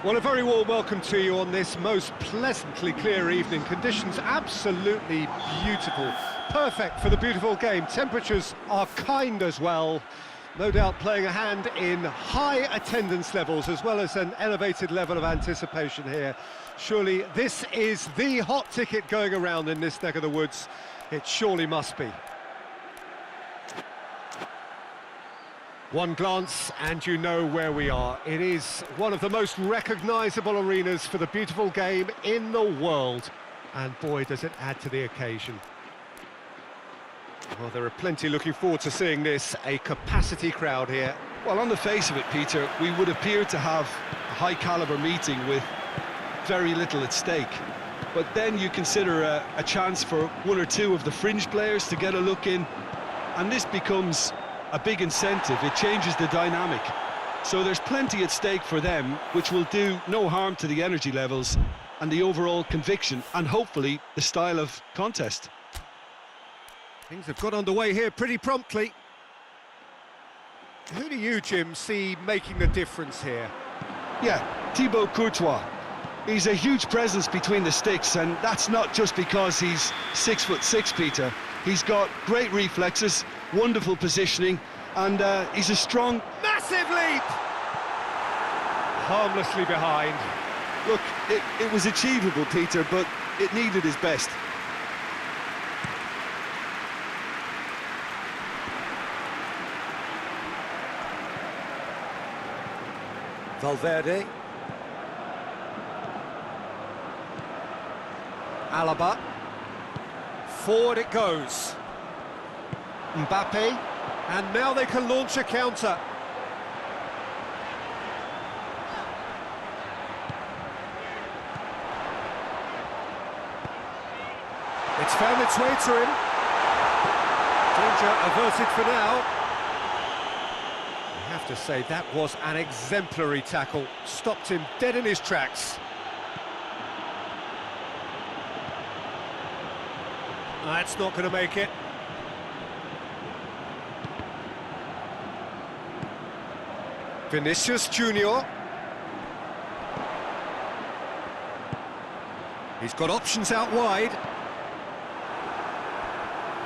Well, a very warm welcome to you on this most pleasantly clear evening. Conditions absolutely beautiful. Perfect for the beautiful game. Temperatures are kind as well. No doubt playing a hand in high attendance levels as well as an elevated level of anticipation here. Surely this is the hot ticket going around in this neck of the woods. It surely must be. One glance and you know where we are. It is one of the most recognisable arenas for the beautiful game in the world. And boy, does it add to the occasion. Well, there are plenty looking forward to seeing this, a capacity crowd here. Well, on the face of it, Peter, we would appear to have a high-caliber meeting with very little at stake. But then you consider a chance for one or two of the fringe players to get a look in, and this becomes a big incentive. It changes the dynamic. So there's plenty at stake for them, which will do no harm to the energy levels and the overall conviction, and hopefully the style of contest. Things have got underway here pretty promptly. Who do you, Jim, see making the difference here? Yeah, Thibaut Courtois. He's a huge presence between the sticks, and that's not just because he's 6'6", Peter. He's got great reflexes, wonderful positioning, and he's a strong... Massive leap! Harmlessly behind. Look, it was achievable, Peter, but it needed his best. Valverde. Alaba. Forward it goes. Mbappe. And now they can launch a counter. It's found its way to him. Danger averted for now. I have to say, that was an exemplary tackle. Stopped him dead in his tracks. That's not going to make it. Vinicius Junior. He's got options out wide.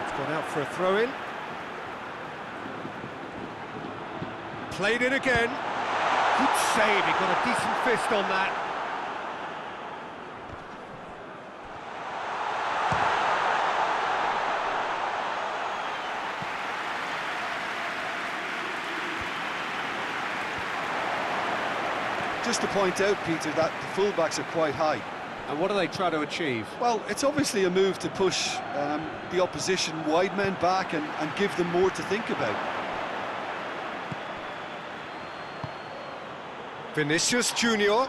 It's gone out for a throw-in. Played it again. Good save, he got a decent fist on that. Just to point out, Peter, that the fullbacks are quite high. And what do they try to achieve? Well, it's obviously a move to push the opposition wide men back and give them more to think about. Vinicius Junior.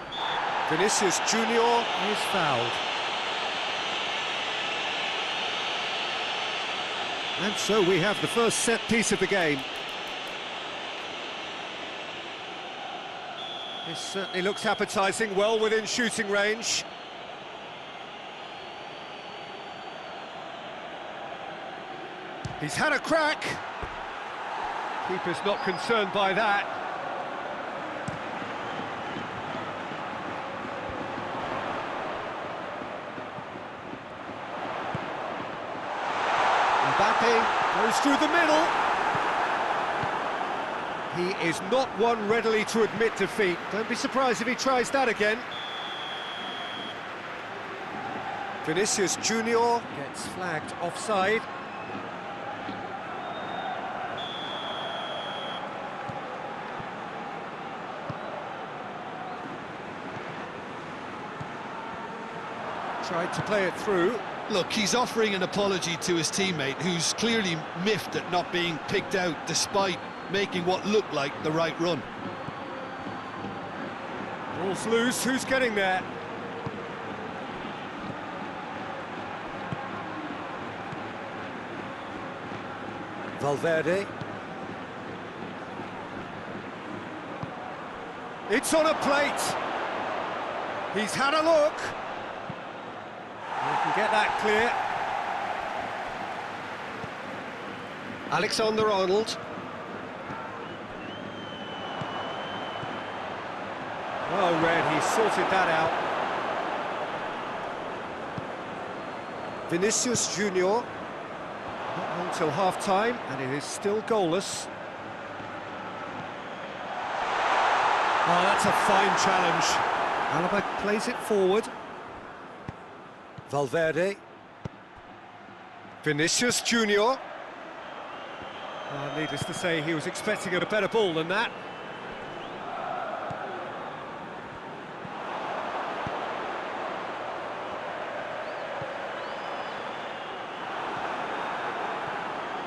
Vinicius Junior is fouled. And so we have the first set piece of the game. This certainly looks appetising, well within shooting range. He's had a crack. Keeper's not concerned by that. Mbappe goes through the middle. He is not one readily to admit defeat. Don't be surprised if he tries that again. Vinicius Junior gets flagged offside. Tried to play it through. Look, he's offering an apology to his teammate, who's clearly miffed at not being picked out despite making what looked like the right run. Ball's loose, who's getting there? Valverde. It's on a plate. He's had a look. We can get that clear. Alexander-Arnold. Well read, he sorted that out. Vinicius Junior. Not long till half-time, and it is still goalless. Oh, that's a fine challenge. Alaba plays it forward. Valverde. Vinicius Junior. Needless to say, he was expecting a better ball than that.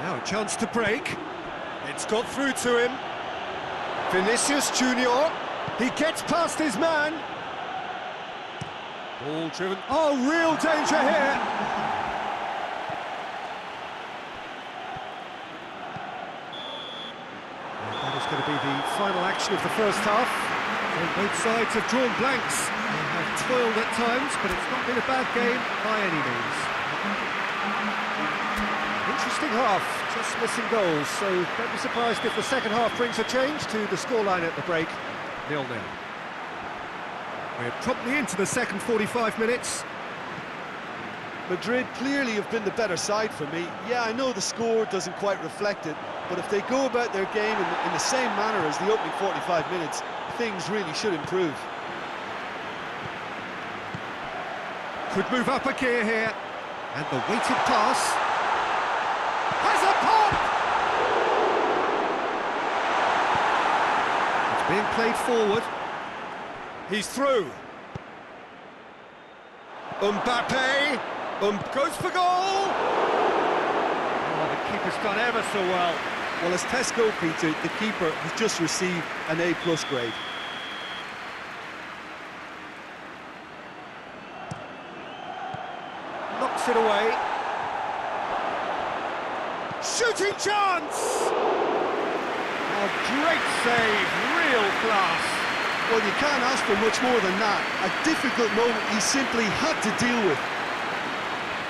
Now a chance to break. It's got through to him. Vinicius Junior. He gets past his man. Ball driven. Oh, real danger here. And that is going to be the final action of the first half. So both sides have drawn blanks. They have toiled at times, but it's not been a bad game by any means. Interesting half, just missing goals, so don't be surprised if the second half brings a change to the scoreline at the break, 0-0. We're promptly into the second 45 minutes. Madrid clearly have been the better side for me. Yeah, I know the score doesn't quite reflect it, but if they go about their game in the same manner as the opening 45 minutes, things really should improve. Could move up a gear here, and the weighted pass. Has a pop! It's being played forward. He's through. Mbappe. Goes for goal! Oh, the keeper's done ever so well. Well, as tests go, Peter, the keeper has just received an A+ grade. Knocks it away. Shooting chance! Oh, great save, real class. Well, you can't ask for much more than that. A difficult moment he simply had to deal with.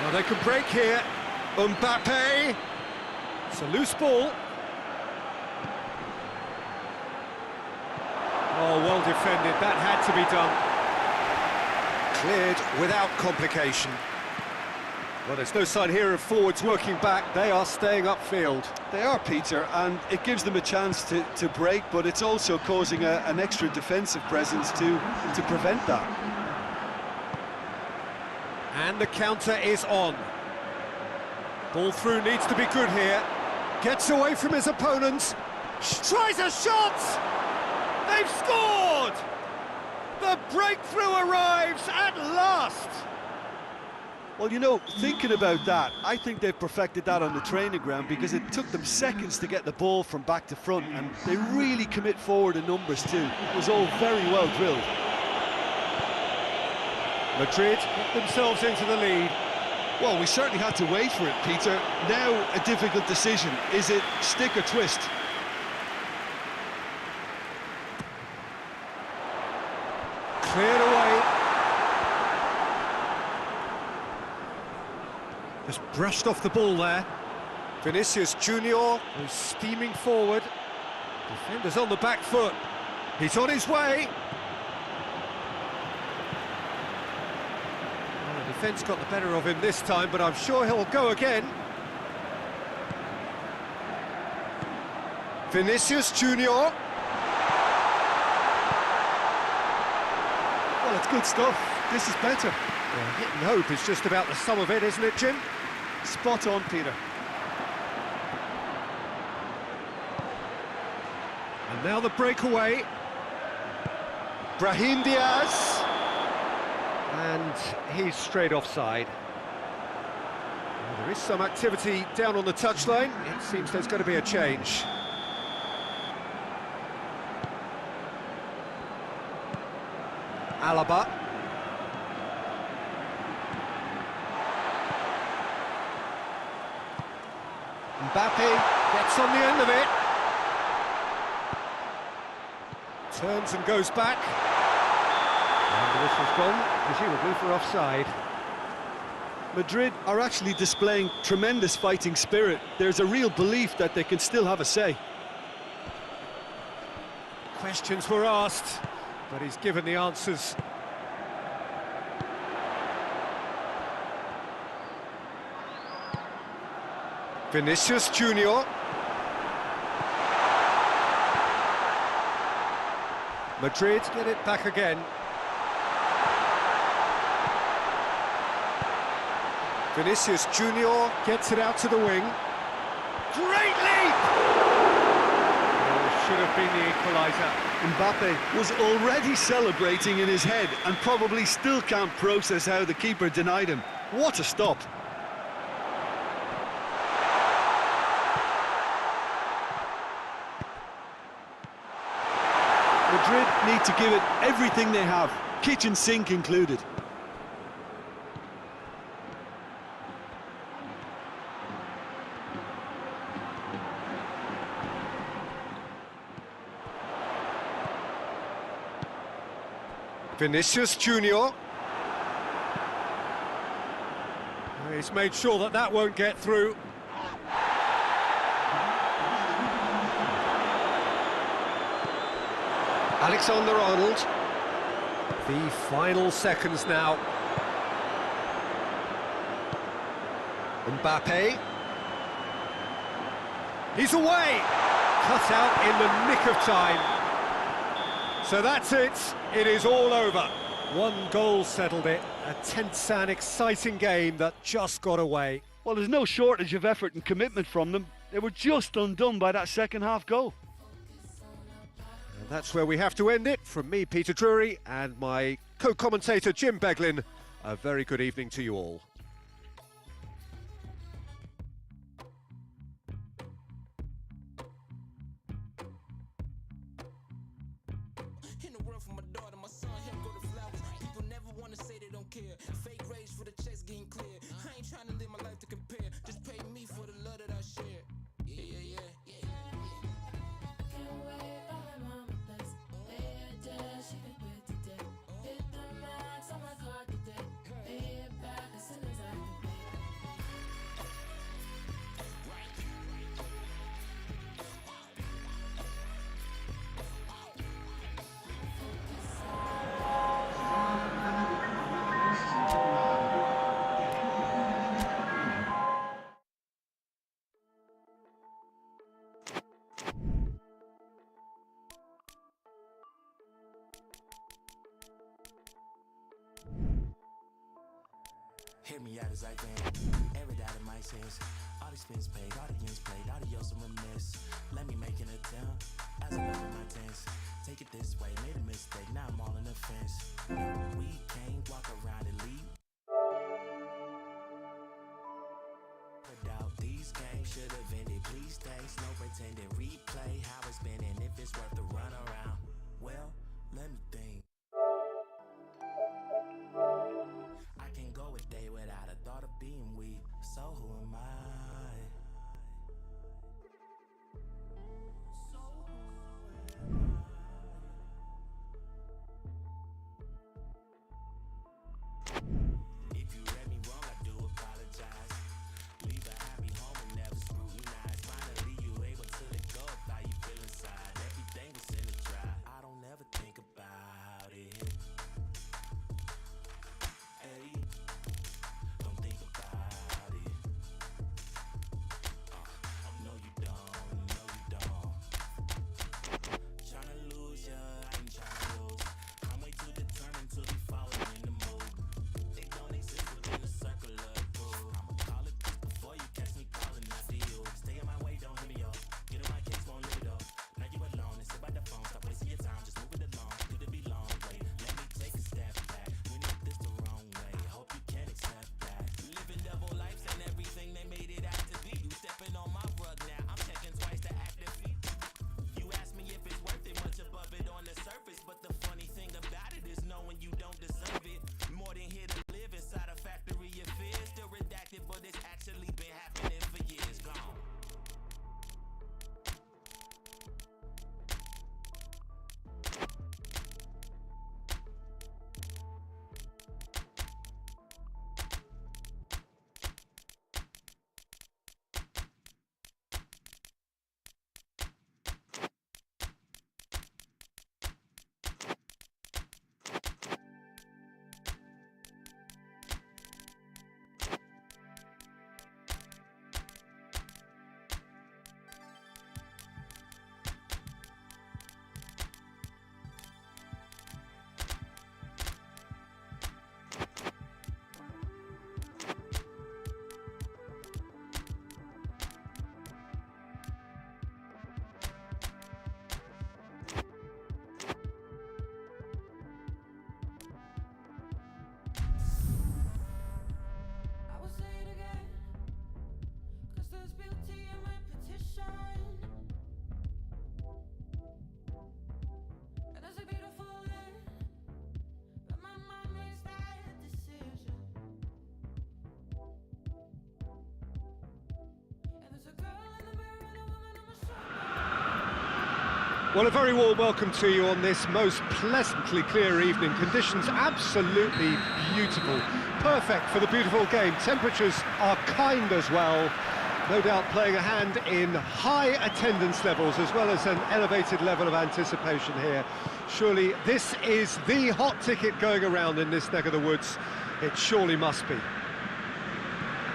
Well, they can break here. Mbappe. It's a loose ball. Oh, well defended. That had to be done. Cleared without complication. Well, there's no sign here of forwards working back. They are staying upfield. They are, Peter, and it gives them a chance to break, but it's also causing an extra defensive presence to prevent that. And the counter is on. Ball through needs to be good here. Gets away from his opponents. Tries a shot! They've scored! The breakthrough arrives at last! Well, you know, thinking about that, I think they've perfected that on the training ground because it took them seconds to get the ball from back to front, and they really commit forward in numbers too. It was all very well drilled. Madrid get themselves into the lead. Well, we certainly had to wait for it, Peter. Now a difficult decision. Is it stick or twist? Cleared away. Just brushed off the ball there. Vinicius Junior was steaming forward. Defenders on the back foot. He's on his way. Well, the defence got the better of him this time, but I'm sure he'll go again. Vinicius Junior. Well, it's good stuff. This is better. Well, hit and hope is just about the sum of it, isn't it, Jim? Spot on, Peter. And now the breakaway. Brahim Diaz. And he's straight offside. Well, there is some activity down on the touchline. It seems there's going to be a change. Alaba. Mbappe gets on the end of it. Turns and goes back. And the whistle's gone, presumably for offside. Madrid are actually displaying tremendous fighting spirit. There's a real belief that they can still have a say. Questions were asked. but he's given the answers. Vinicius Junior. Madrid get it back again. Vinicius Junior gets it out to the wing. Great leap! Oh, should have been the equaliser. Mbappe was already celebrating in his head and probably still can't process how the keeper denied him. What a stop! Madrid need to give it everything they have, kitchen sink included. Vinicius Junior. He's made sure that that won't get through. Alexander-Arnold. The final seconds now. Mbappe. He's away! Cut out in the nick of time. So that's it. It is all over. One goal settled it. A tense and exciting game that just got away. Well, there's no shortage of effort and commitment from them. They were just undone by that second half goal. And that's where we have to end it. From me, Peter Drury, and my co-commentator, Jim Beglin, a very good evening to you all. In the world for my daughter, my son, him go to flowers. People never want to say they don't care. Fake rage for the checks getting clear. I ain't trying to live my life to compare. Just pay me for the love that I share. Yeah, yeah, yeah, yeah. Hear me out as I can. Every doubt in my sense. All the spins paid, all the games played, adios and remiss. Let me make an attempt as I live in my tense. Take it this way, made a mistake, now I'm all in the fence. No, we can't walk around and leave. Without these games, should have ended. Please thanks, no pretending. Replay how it's been and if it's worth the run around. Well, let me think. I can go a day without a thought of being weak. So who am I? If you read me wrong, I do apologize. Leave a happy home and never scrutinize. Finally, you able to let go of how you feel inside. Everything was in the dry. Well, a very warm welcome to you on this most pleasantly clear evening. Conditions absolutely beautiful. Perfect for the beautiful game. Temperatures are kind as well. No doubt playing a hand in high attendance levels as well as an elevated level of anticipation here. Surely this is the hot ticket going around in this neck of the woods. It surely must be.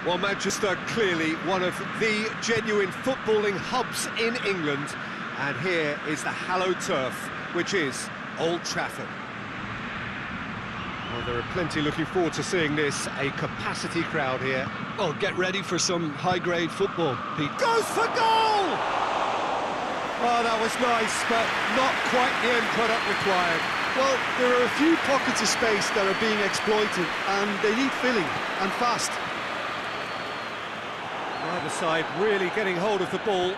Well, Manchester, clearly one of the genuine footballing hubs in England. And here is the hallowed turf, which is Old Trafford. Well, there are plenty looking forward to seeing this, a capacity crowd here. Well, get ready for some high-grade football, Pete. Goes for goal! Oh, that was nice, but not quite the end product required. Well, there are a few pockets of space that are being exploited, and they need filling, and fast. Either side really getting hold of the ball.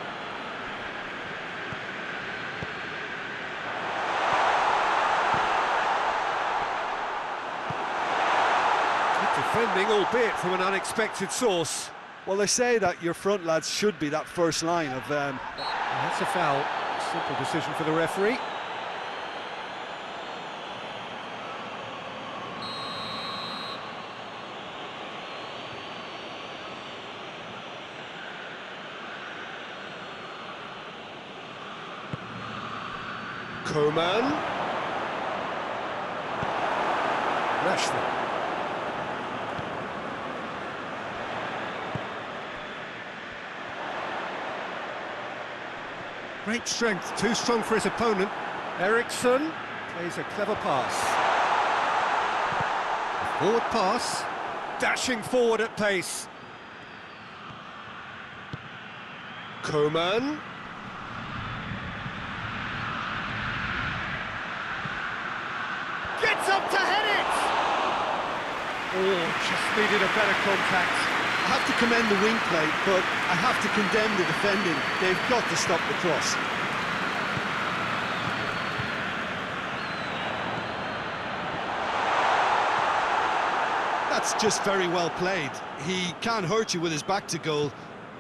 Defending, albeit from an unexpected source. Well, they say that your front lads should be that first line of... That's a foul. Simple decision for the referee. Coman. Rashford. Great strength, too strong for his opponent. Eriksson plays a clever pass. Forward pass, dashing forward at pace. Coman. Gets up to head it! Oh, just needed a better contact. I have to commend the wing play, but I have to condemn the defending. They've got to stop the cross. That's just very well played. He can't hurt you with his back to goal,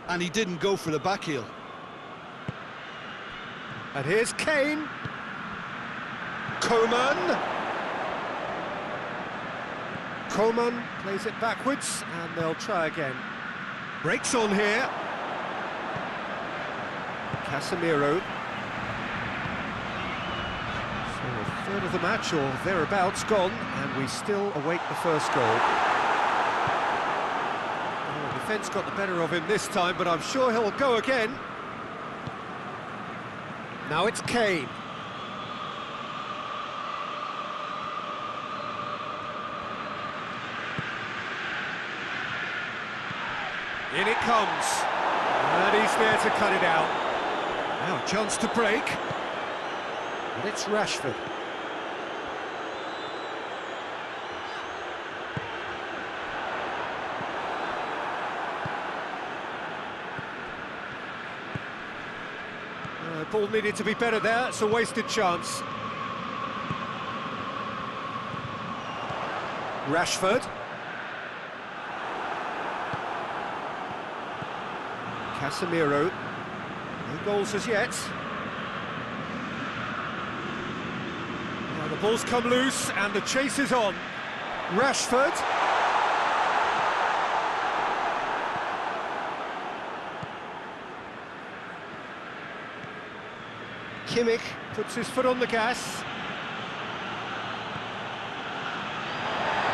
and he didn't go for the back heel. And here's Kane. Coman. Coman plays it backwards, and they'll try again. Breaks on here. Casemiro. So a third of the match, or thereabouts, gone, and we still await the first goal. Oh, defence got the better of him this time, but I'm sure he'll go again. Now it's Kane. In it comes, and he's there to cut it out. Now a chance to break, and it's Rashford. Ball needed to be better there, it's a wasted chance. Rashford. Casemiro, no goals as yet. Now the ball's come loose and the chase is on. Rashford. Kimmich puts his foot on the gas.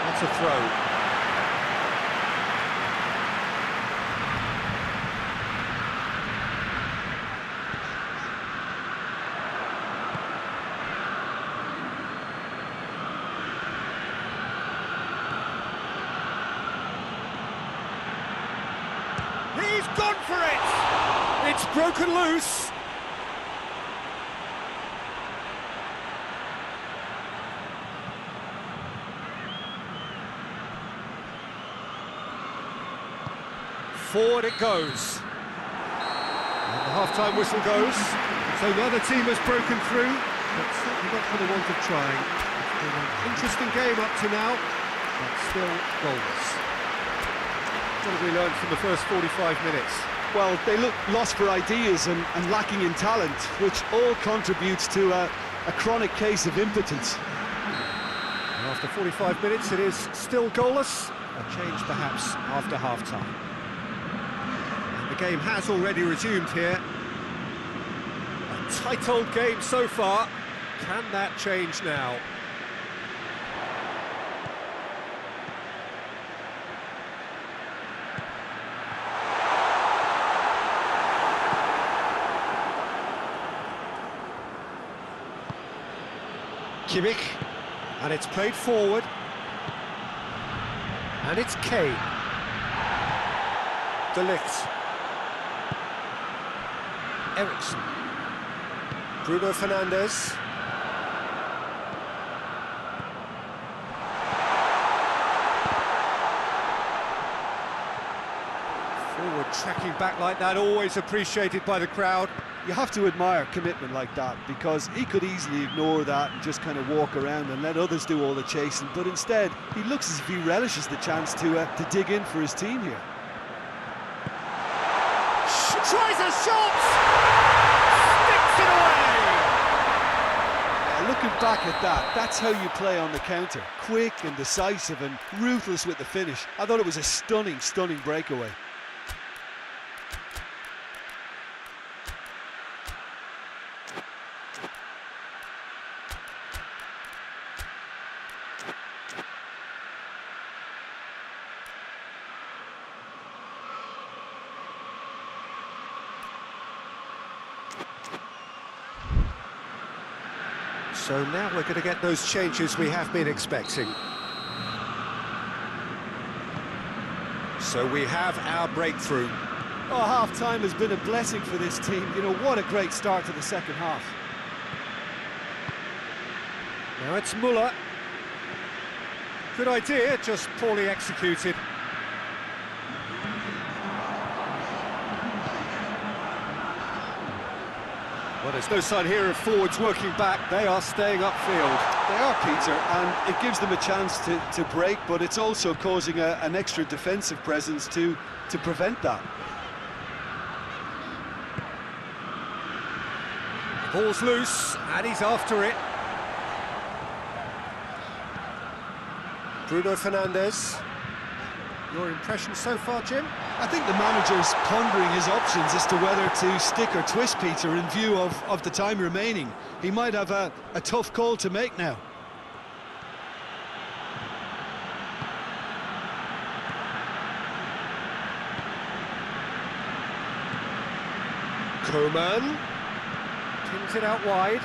That's a throw. He's gone for it! It's broken loose! Forward it goes. And the half-time whistle goes. So neither team has broken through, but certainly not for the want of trying. It's been an interesting game up to now, but still goals. What have we learned from the first 45 minutes? Well, they look lost for ideas and lacking in talent, which all contributes to a chronic case of impotence. And after 45 minutes, it is still goalless. A change perhaps after half-time. And the game has already resumed here. A tight old game so far. Can that change now? Kimmich, and it's played forward, and it's Kane. De Ligt. Eriksson. Bruno Fernandes. Forward tracking back like that, always appreciated by the crowd. You have to admire commitment like that, because he could easily ignore that and just kind of walk around and let others do all the chasing, but instead he looks as if he relishes the chance to dig in for his team here. Tries a shot! Sticks it away! Looking back at that, that's how you play on the counter. Quick and decisive and ruthless with the finish. I thought it was a stunning, stunning breakaway. So now we're going to get those changes we have been expecting. So we have our breakthrough. Oh, half-time has been a blessing for this team. You know, what a great start to the second half. Now it's Muller. Good idea, just poorly executed. Well, there's no sign here of forwards working back. They are staying upfield. They are, Peter, and it gives them a chance to break, but it's also causing an extra defensive presence to prevent that. The ball's loose, and he's after it. Bruno Fernandes. Your impression so far, Jim? I think the manager's pondering his options as to whether to stick or twist, Peter, in view of the time remaining. He might have a tough call to make now. Coman. Pins it out wide.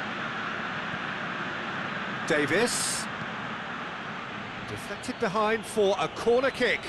Davis. Deflected behind for a corner kick.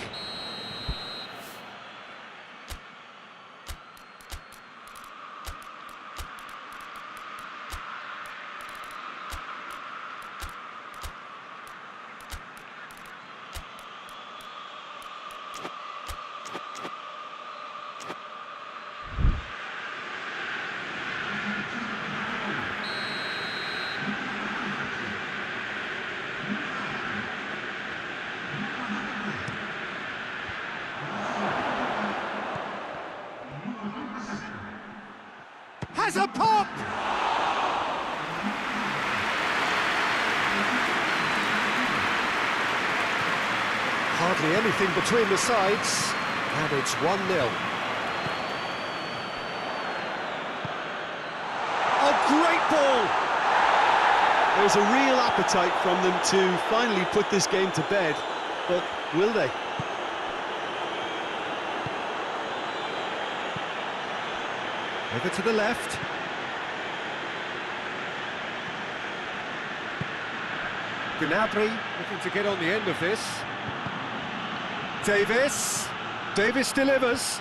Has a pop! Hardly anything between the sides, and it's 1-0. A great ball! There's a real appetite from them to finally put this game to bed, but will they? Over to the left. Gnabry looking to get on the end of this. Davis. Davis delivers.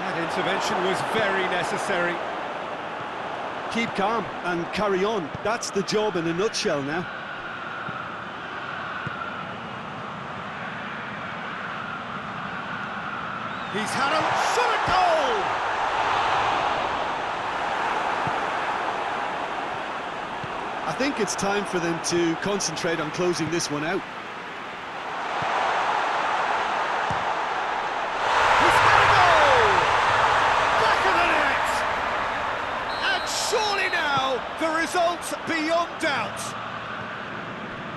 That intervention was very necessary. Keep calm and carry on. That's the job in a nutshell now. He's had a shot at goal! I think it's time for them to concentrate on closing this one out. He's got a goal! Back of the net! And surely now, the result's beyond doubt.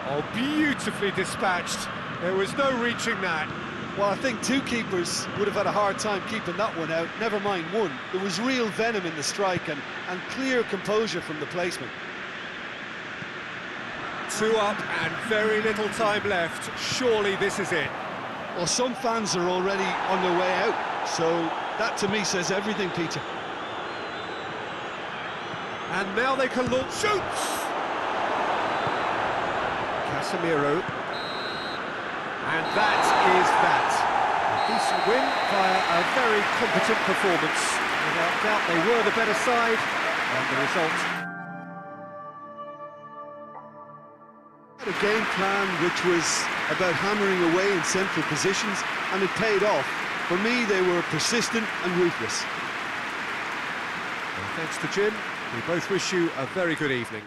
Oh, beautifully dispatched. There was no reaching that. Well, I think two keepers would have had a hard time keeping that one out, never mind one. There was real venom in the strike and clear composure from the placement. 2 up and very little time left. Surely this is it. Well, some fans are already on their way out, so that to me says everything, Peter. And now they can look. Shoots! Casemiro. And that is that. A decent win via a very competent performance. Without doubt, they were the better side, and the result. A game plan which was about hammering away in central positions, and it paid off. For me, they were persistent and ruthless. Well, thanks to Jim. We both wish you a very good evening.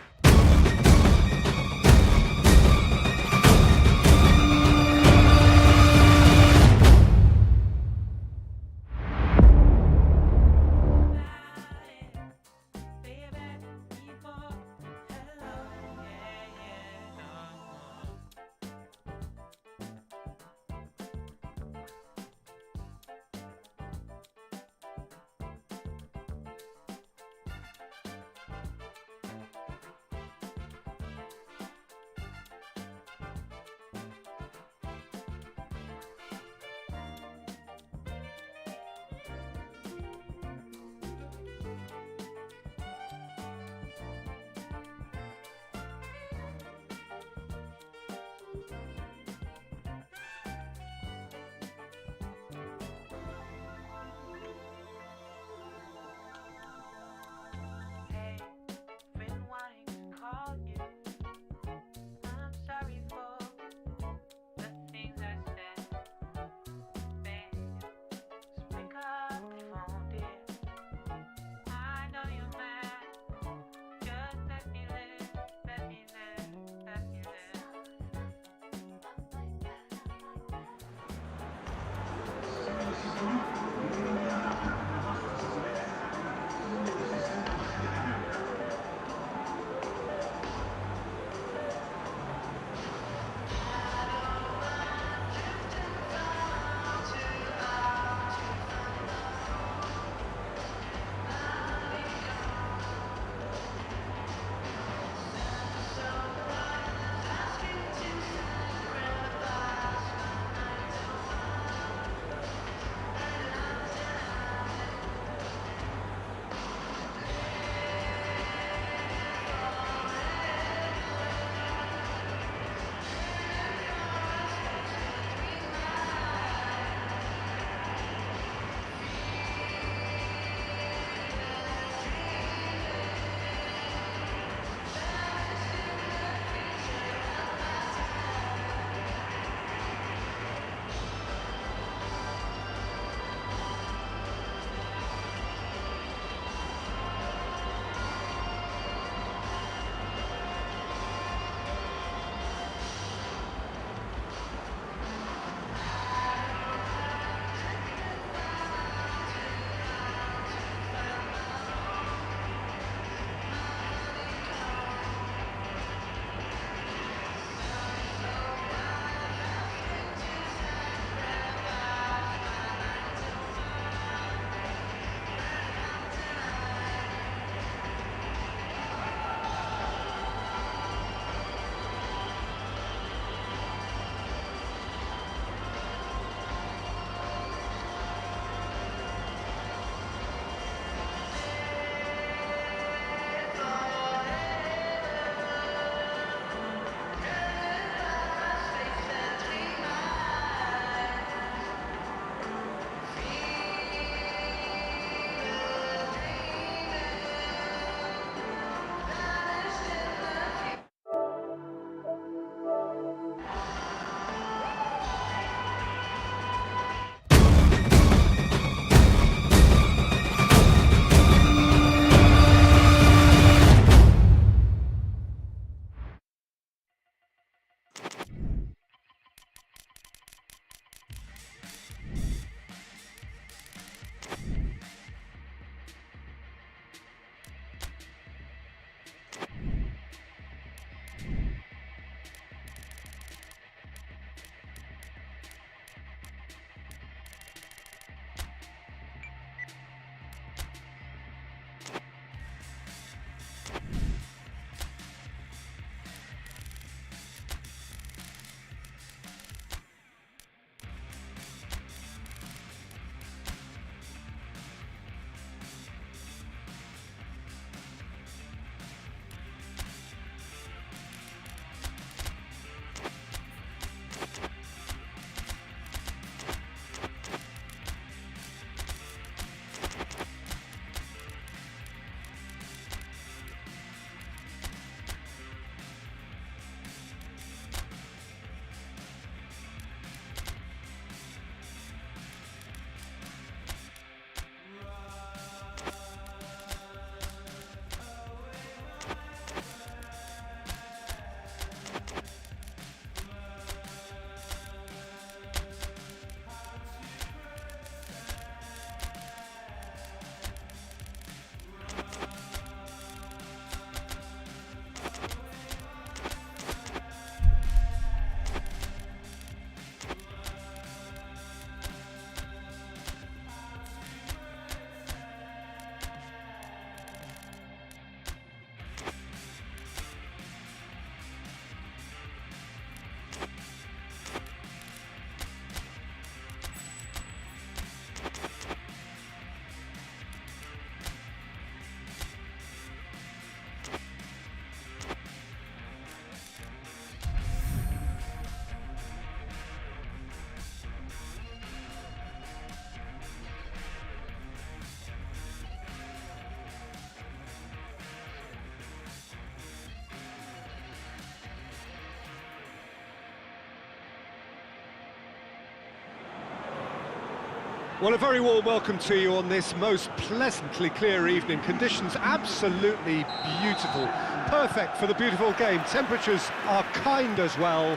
Well, a very warm welcome to you on this most pleasantly clear evening. Conditions absolutely beautiful. Perfect for the beautiful game. Temperatures are kind as well.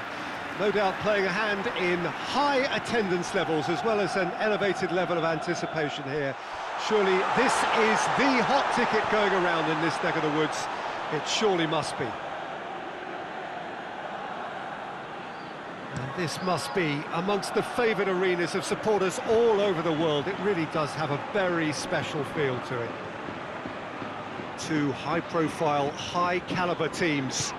No doubt playing a hand in high attendance levels as well as an elevated level of anticipation here. Surely this is the hot ticket going around in this neck of the woods. It surely must be. And this must be amongst the favoured arenas of supporters all over the world. It really does have a very special feel to it. Two high-profile, high-caliber teams.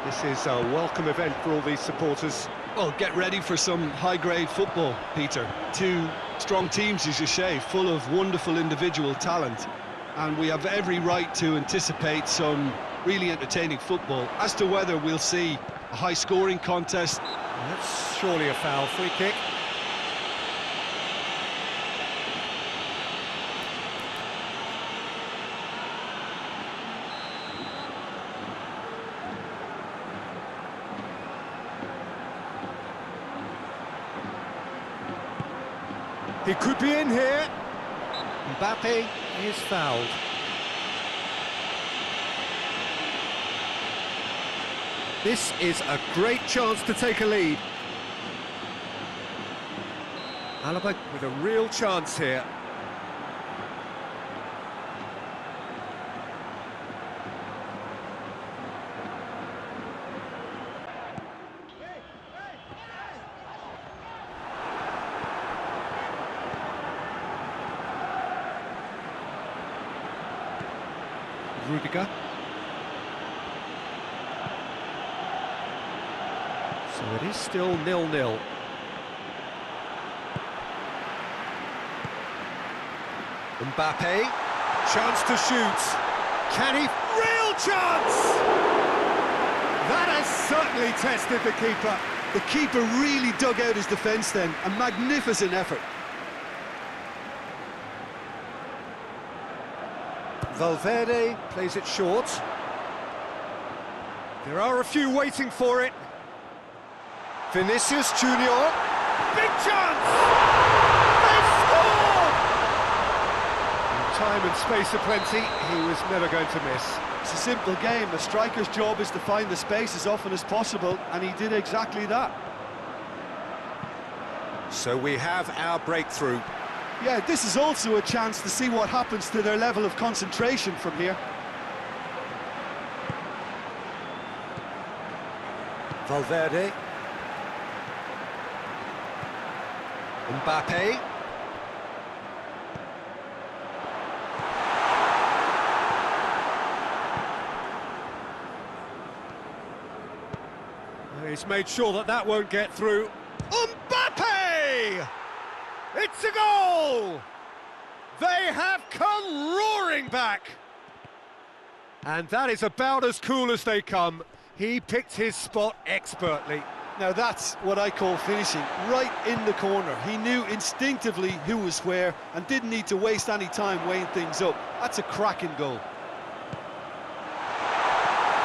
This is a welcome event for all these supporters. Well, get ready for some high-grade football, Peter. Two strong teams, as you say, full of wonderful individual talent. And we have every right to anticipate some really entertaining football. As to whether we'll see a high-scoring contest... That's surely a foul. Free kick. He could be in here. Mbappe is fouled. This is a great chance to take a lead. Alaba with a real chance here. Rudiger. So it is still 0-0. Mbappe, chance to shoot. Can he? Real chance! That has certainly tested the keeper. The keeper really dug out his defence then. A magnificent effort. Valverde plays it short. There are a few waiting for it. Vinicius Junior. Big chance! They've scored! In time and space aplenty, he was never going to miss. It's a simple game. A striker's job is to find the space as often as possible, and he did exactly that. So we have our breakthrough. Yeah, this is also a chance to see what happens to their level of concentration from here. Valverde. Mbappe. He's made sure that that won't get through. Mbappe! It's a goal! They have come roaring back! And that is about as cool as they come. He picked his spot expertly. Now that's what I call finishing, right in the corner. He knew instinctively who was where and didn't need to waste any time weighing things up. That's a cracking goal.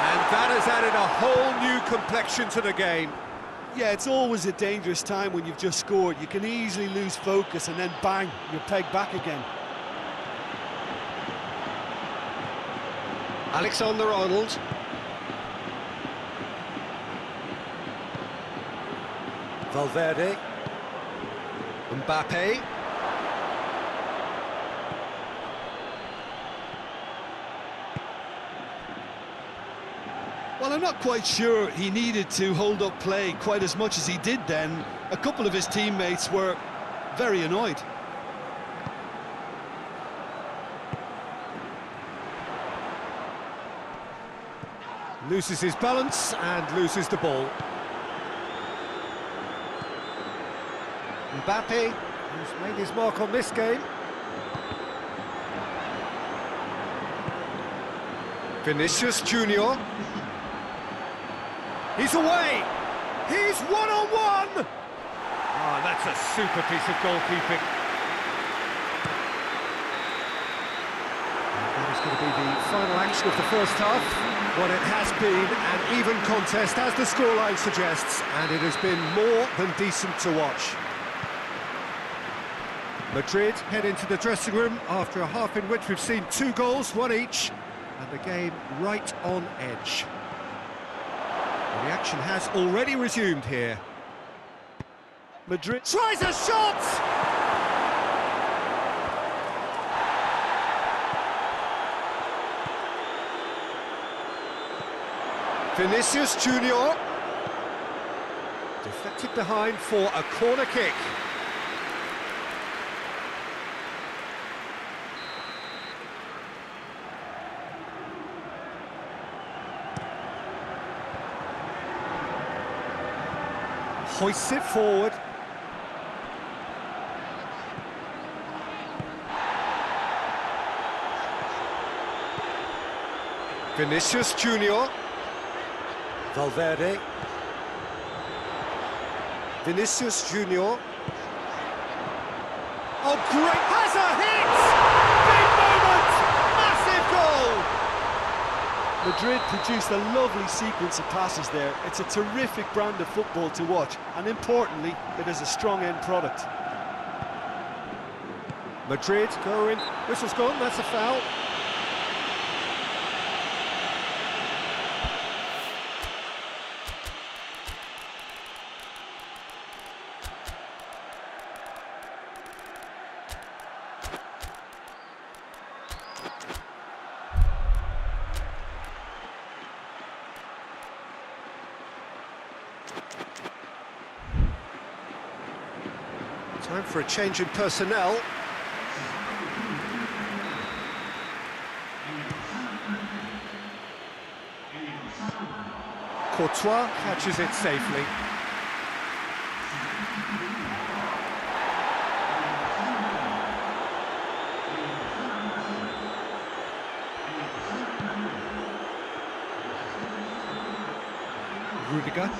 And that has added a whole new complexion to the game. Yeah, it's always a dangerous time when you've just scored. You can easily lose focus and then bang, you're pegged back again. Alexander-Arnold. Valverde. Mbappe. Well, I'm not quite sure he needed to hold up play quite as much as he did then. A couple of his teammates were very annoyed. Loses his balance and loses the ball. Mbappe, who's made his mark on this game. Vinicius Junior. He's away! He's one-on-one! Ah, that's a super piece of goalkeeping. And that is going to be the final action of the first half. Well, it has been an even contest, as the scoreline suggests, and it has been more than decent to watch. Madrid head into the dressing room after a half in which we've seen 2 goals, 1 each, and the game right on edge. The action has already resumed here. Madrid Tries a shot! Vinicius Junior. Deflected behind for a corner kick. Hoists it forward. Vinicius Junior. Valverde. Vinicius Junior. Oh, great! Has a hit! Big moment! Massive goal! Madrid produced a lovely sequence of passes there. It's a terrific brand of football to watch, and importantly, it is a strong end product. Madrid going, whistle's gone, that's a foul. Time for a change in personnel. Courtois catches it safely. Rudiger.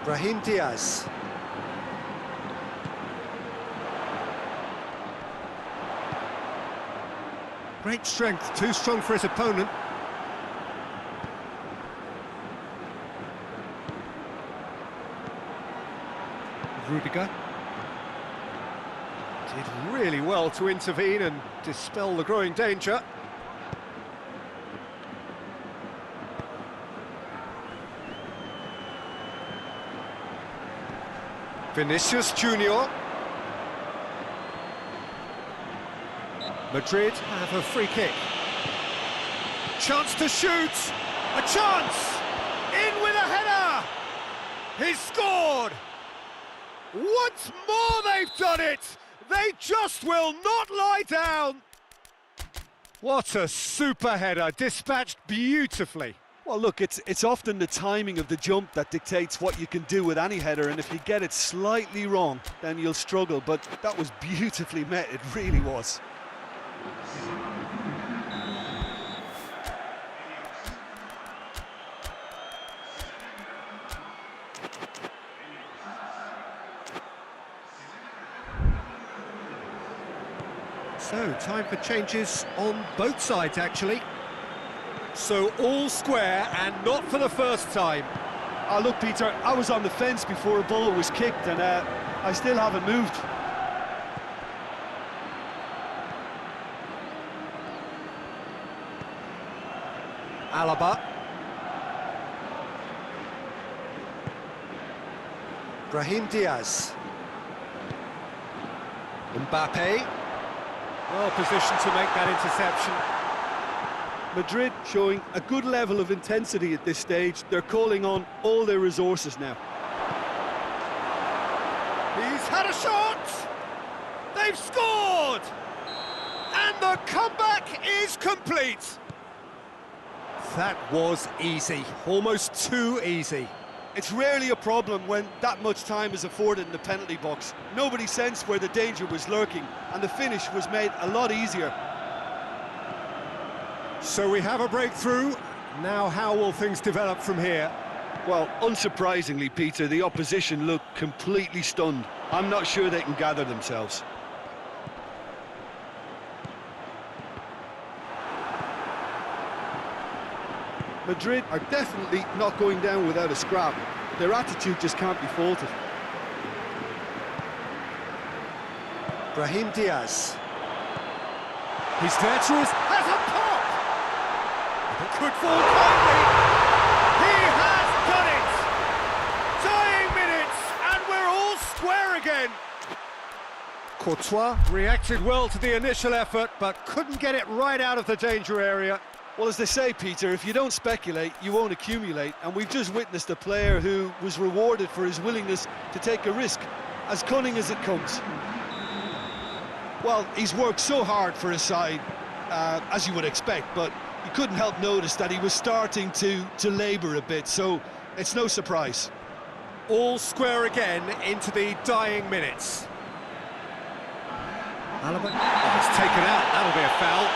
Brahim Diaz. Great strength, too strong for his opponent. Rudiger. Did really well to intervene and dispel the growing danger. Vinicius Junior. Madrid have a free kick. Chance to shoot! A chance! In with a header! He's scored! Once more they've done it! They just will not lie down! What a super header, dispatched beautifully. Well, look, it's often the timing of the jump that dictates what you can do with any header, and if you get it slightly wrong, then you'll struggle, but that was beautifully met, it really was. So, time for changes on both sides, actually. So, all square, and not for the first time. Oh, look, Peter, I was on the fence before a ball was kicked, and I still haven't moved. Alaba. Brahim Diaz. Mbappe. Well positioned to make that interception. Madrid showing a good level of intensity at this stage. They're calling on all their resources now. He's had a shot! They've scored! And the comeback is complete! That was easy, almost too easy. It's rarely a problem when that much time is afforded in the penalty box. Nobody sensed where the danger was lurking, and the finish was made a lot easier. So we have a breakthrough. Now how will things develop from here? Well, unsurprisingly, Peter, the opposition look completely stunned. I'm not sure they can gather themselves. Madrid are definitely not going down without a scrap. Their attitude just can't be faulted. Brahim Diaz. He's there to us. Has a pop! Could fall kindly. He has done it! Dying minutes, and we're all square again. Courtois reacted well to the initial effort, but couldn't get it right out of the danger area. Well, as they say, Peter, if you don't speculate, you won't accumulate. And we've just witnessed a player who was rewarded for his willingness to take a risk, as cunning as it comes. Well, he's worked so hard for his side, as you would expect, but you couldn't help notice that he was starting to labour a bit, so it's no surprise. All square again into the dying minutes. Alaba is taken out, that'll be a foul.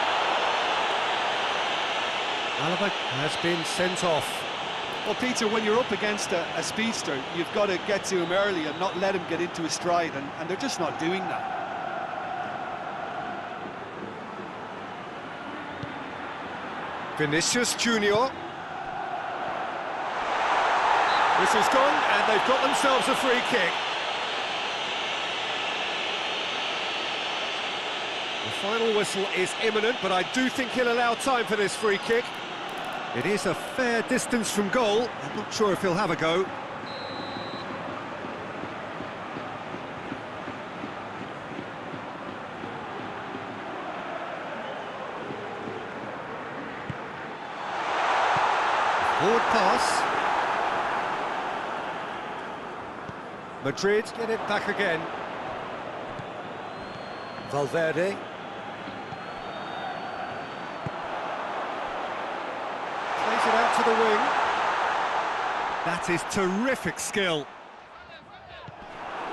Alaba has been sent off. Well, Peter, when you're up against a speedster, you've got to get to him early and not let him get into his stride, and they're just not doing that. Vinicius Junior. This is gone, and they've got themselves a free kick. The final whistle is imminent, but I do think he'll allow time for this free kick. It is a fair distance from goal. I'm not sure if he'll have a go. Forward pass. Madrid get it back again. Valverde. Plays it out to the wing. That is terrific skill.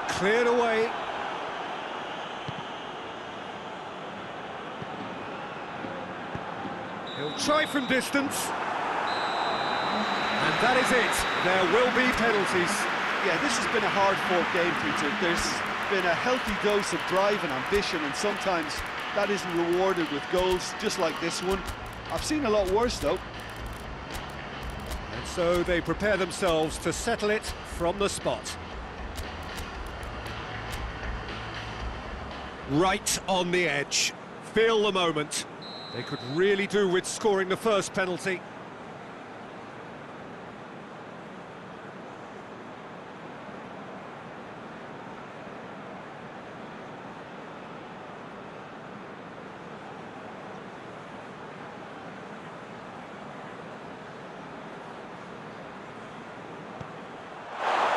Cleared away. He'll try from distance. And that is it. There will be penalties. Yeah, this has been a hard-fought game, Peter. There's been a healthy dose of drive and ambition, and sometimes that isn't rewarded with goals, just like this one. I've seen a lot worse, though. And so they prepare themselves to settle it from the spot. Right on the edge. Feel the moment. They could really do with scoring the first penalty.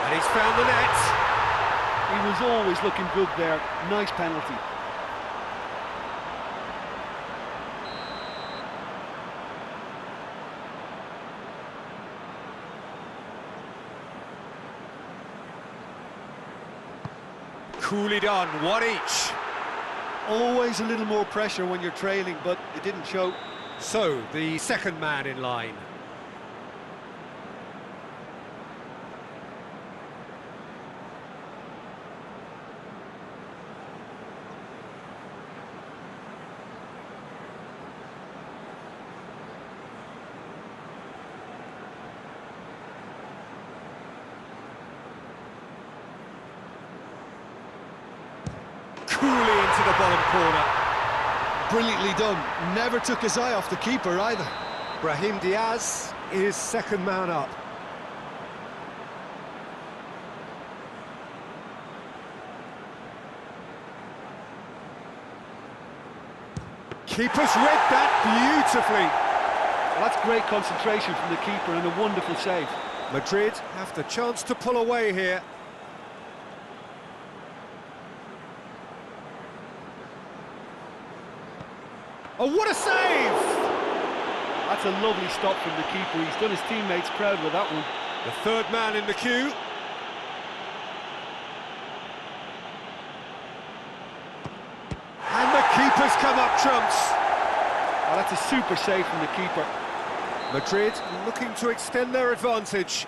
And he's found the net. He was always looking good there. Nice penalty. Coolly done, one each. Always a little more pressure when you're trailing, but it didn't show. So, the second man in line. Coolly into the bottom corner. Brilliantly done. Never took his eye off the keeper either. Brahim Diaz is second man up. Keeper's read that beautifully. Well, that's great concentration from the keeper and a wonderful save. Madrid have the chance to pull away here. Oh, what a save! That's a lovely stop from the keeper. He's done his teammates proud with that one. The third man in the queue. And the keeper's come up trumps. Oh, that's a super save from the keeper. Madrid looking to extend their advantage.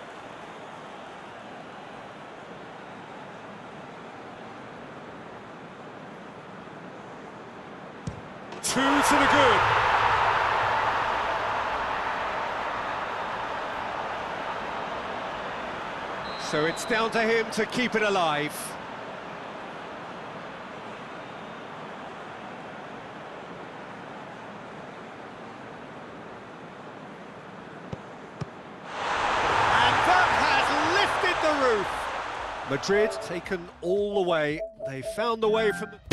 Two to the good. So it's down to him to keep it alive. And that has lifted the roof. Madrid taken all the way. They found the way from the...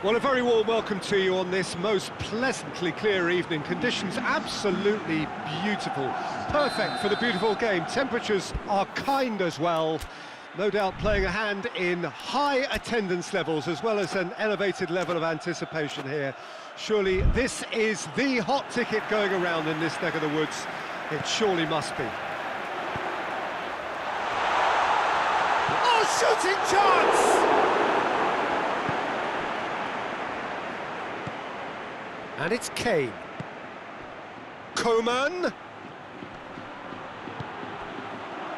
Well, a very warm welcome to you on this most pleasantly clear evening. Conditions absolutely beautiful. Perfect for the beautiful game. Temperatures are kind as well. No doubt playing a hand in high attendance levels as well as an elevated level of anticipation here. Surely this is the hot ticket going around in this neck of the woods. It surely must be. Oh, shooting chance! And it's Kane. Coman.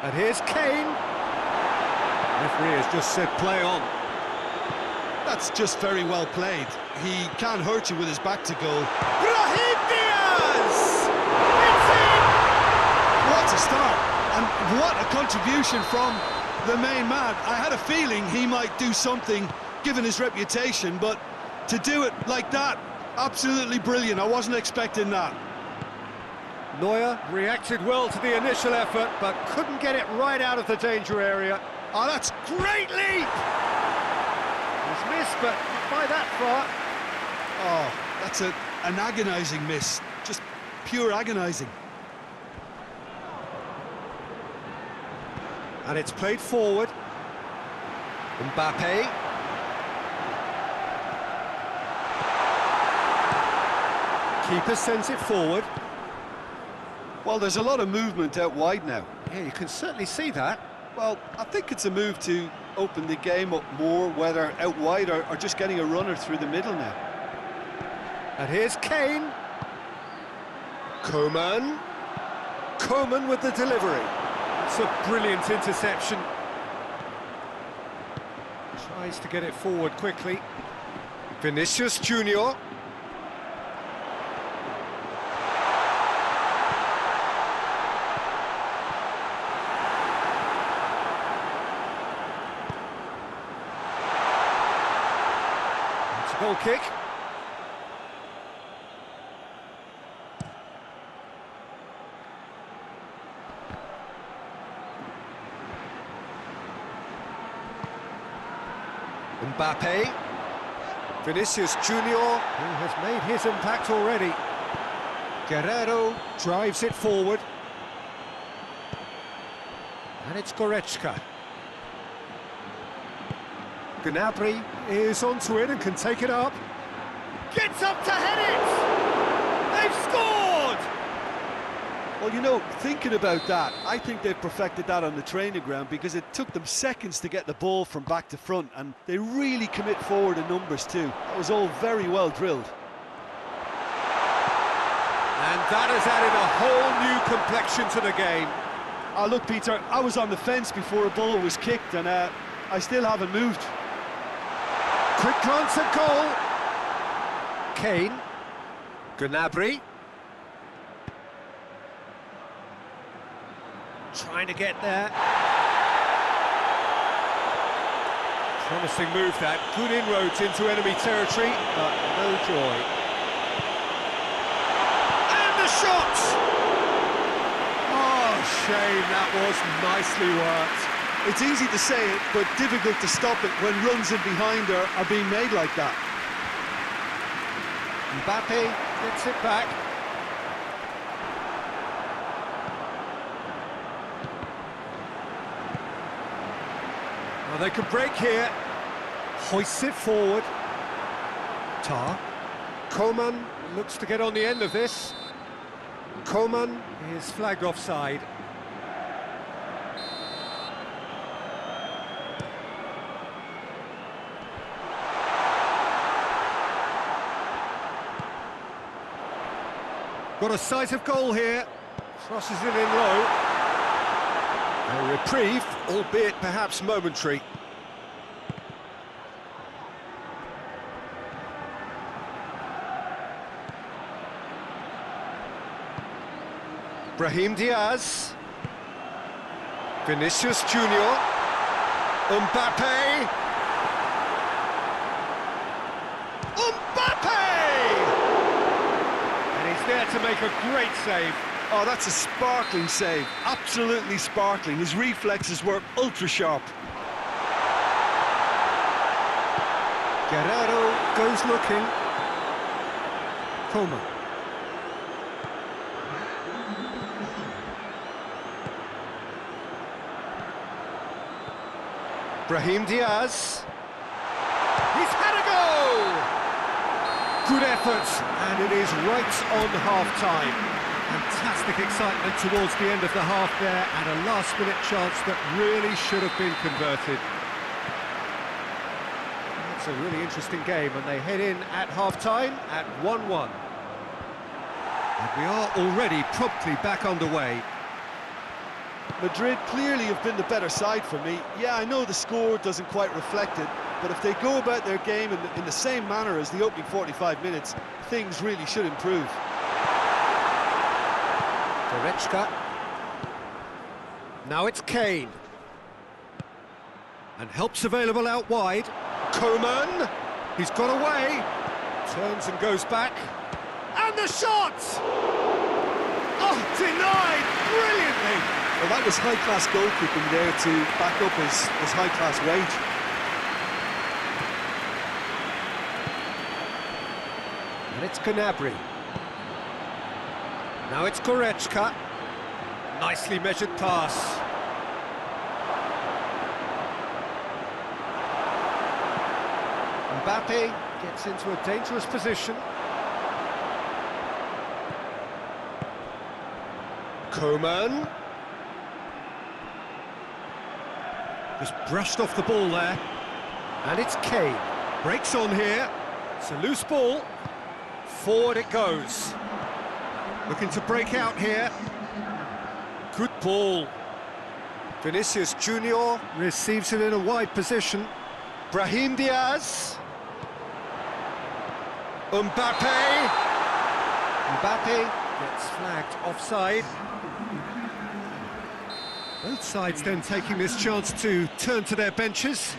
And here's Kane. Referee has just said play on. That's just very well played. He can't hurt you with his back to goal. Brahim Diaz! It's in! What a start, and what a contribution from the main man. I had a feeling he might do something, given his reputation, but to do it like that, absolutely brilliant. I wasn't expecting that. Neuer reacted well to the initial effort, but couldn't get it right out of the danger area. Oh, that's great leap! He's missed, but not by that far. Oh, that's an agonising miss. Just pure agonising. And it's played forward. Mbappe. Keeper sends it forward. Well, there's a lot of movement out wide now. Yeah, you can certainly see that. Well, I think it's a move to open the game up more, whether out wide or just getting a runner through the middle now. And here's Kane. Coman. Coman with the delivery. It's a brilliant interception. Tries to get it forward quickly. Vinicius Junior. Goal kick. Mbappe. Vinicius Junior, who has made his impact already. Guerrero drives it forward. And it's Goretzka. Gnabry is onto it and can take it up. Gets up to head it! They've scored! Well, you know, thinking about that, I think they've perfected that on the training ground because it took them seconds to get the ball from back to front, and they really commit forward in numbers too. That was all very well drilled. And that has added a whole new complexion to the game. Oh, look, Peter, I was on the fence before a ball was kicked, and I still haven't moved. Quick glance at goal. Kane. Gnabry. Trying to get there. Promising move that. Good inroads into enemy territory, but no joy. And the shot! Oh, shame, that was nicely worked. It's easy to say it, but difficult to stop it when runs in behind are being made like that. Mbappe gets it back. Well, they could break here. Hoists it forward. Tar. Coman looks to get on the end of this. Coman is flagged offside. Got a sight of goal here. Crosses it in low. A reprieve, albeit perhaps momentary. Brahim Diaz. Vinicius Junior. Mbappe. There to make a great save. Oh, that's a sparkling save. Absolutely sparkling. His reflexes were ultra sharp. Guerrero goes looking. Coleman. Brahim Diaz. He's had a go! Good effort, and it is right on half-time. Fantastic excitement towards the end of the half there, and a last-minute chance that really should have been converted. It's a really interesting game, and they head in at half-time at 1-1. And we are already promptly back underway. Madrid clearly have been the better side for me. Yeah, I know the score doesn't quite reflect it, but if they go about their game in the same manner as the opening 45 minutes, things really should improve. Goretzka. Now it's Kane. And help's available out wide. Coman. He's got away. Turns and goes back. And the shot! Oh, denied brilliantly. Well, that was high-class goalkeeping there to back up his high-class wage. And it's Gnabry. Now it's Goretzka. Nicely measured pass. Mbappe gets into a dangerous position. Coman. Just brushed off the ball there. And it's Kane. Breaks on here. It's a loose ball. Forward it goes. Looking to break out here. Good ball. Vinicius Junior receives it in a wide position. Brahim Diaz. Mbappe. Mbappe gets flagged offside. Both sides then taking this chance to turn to their benches.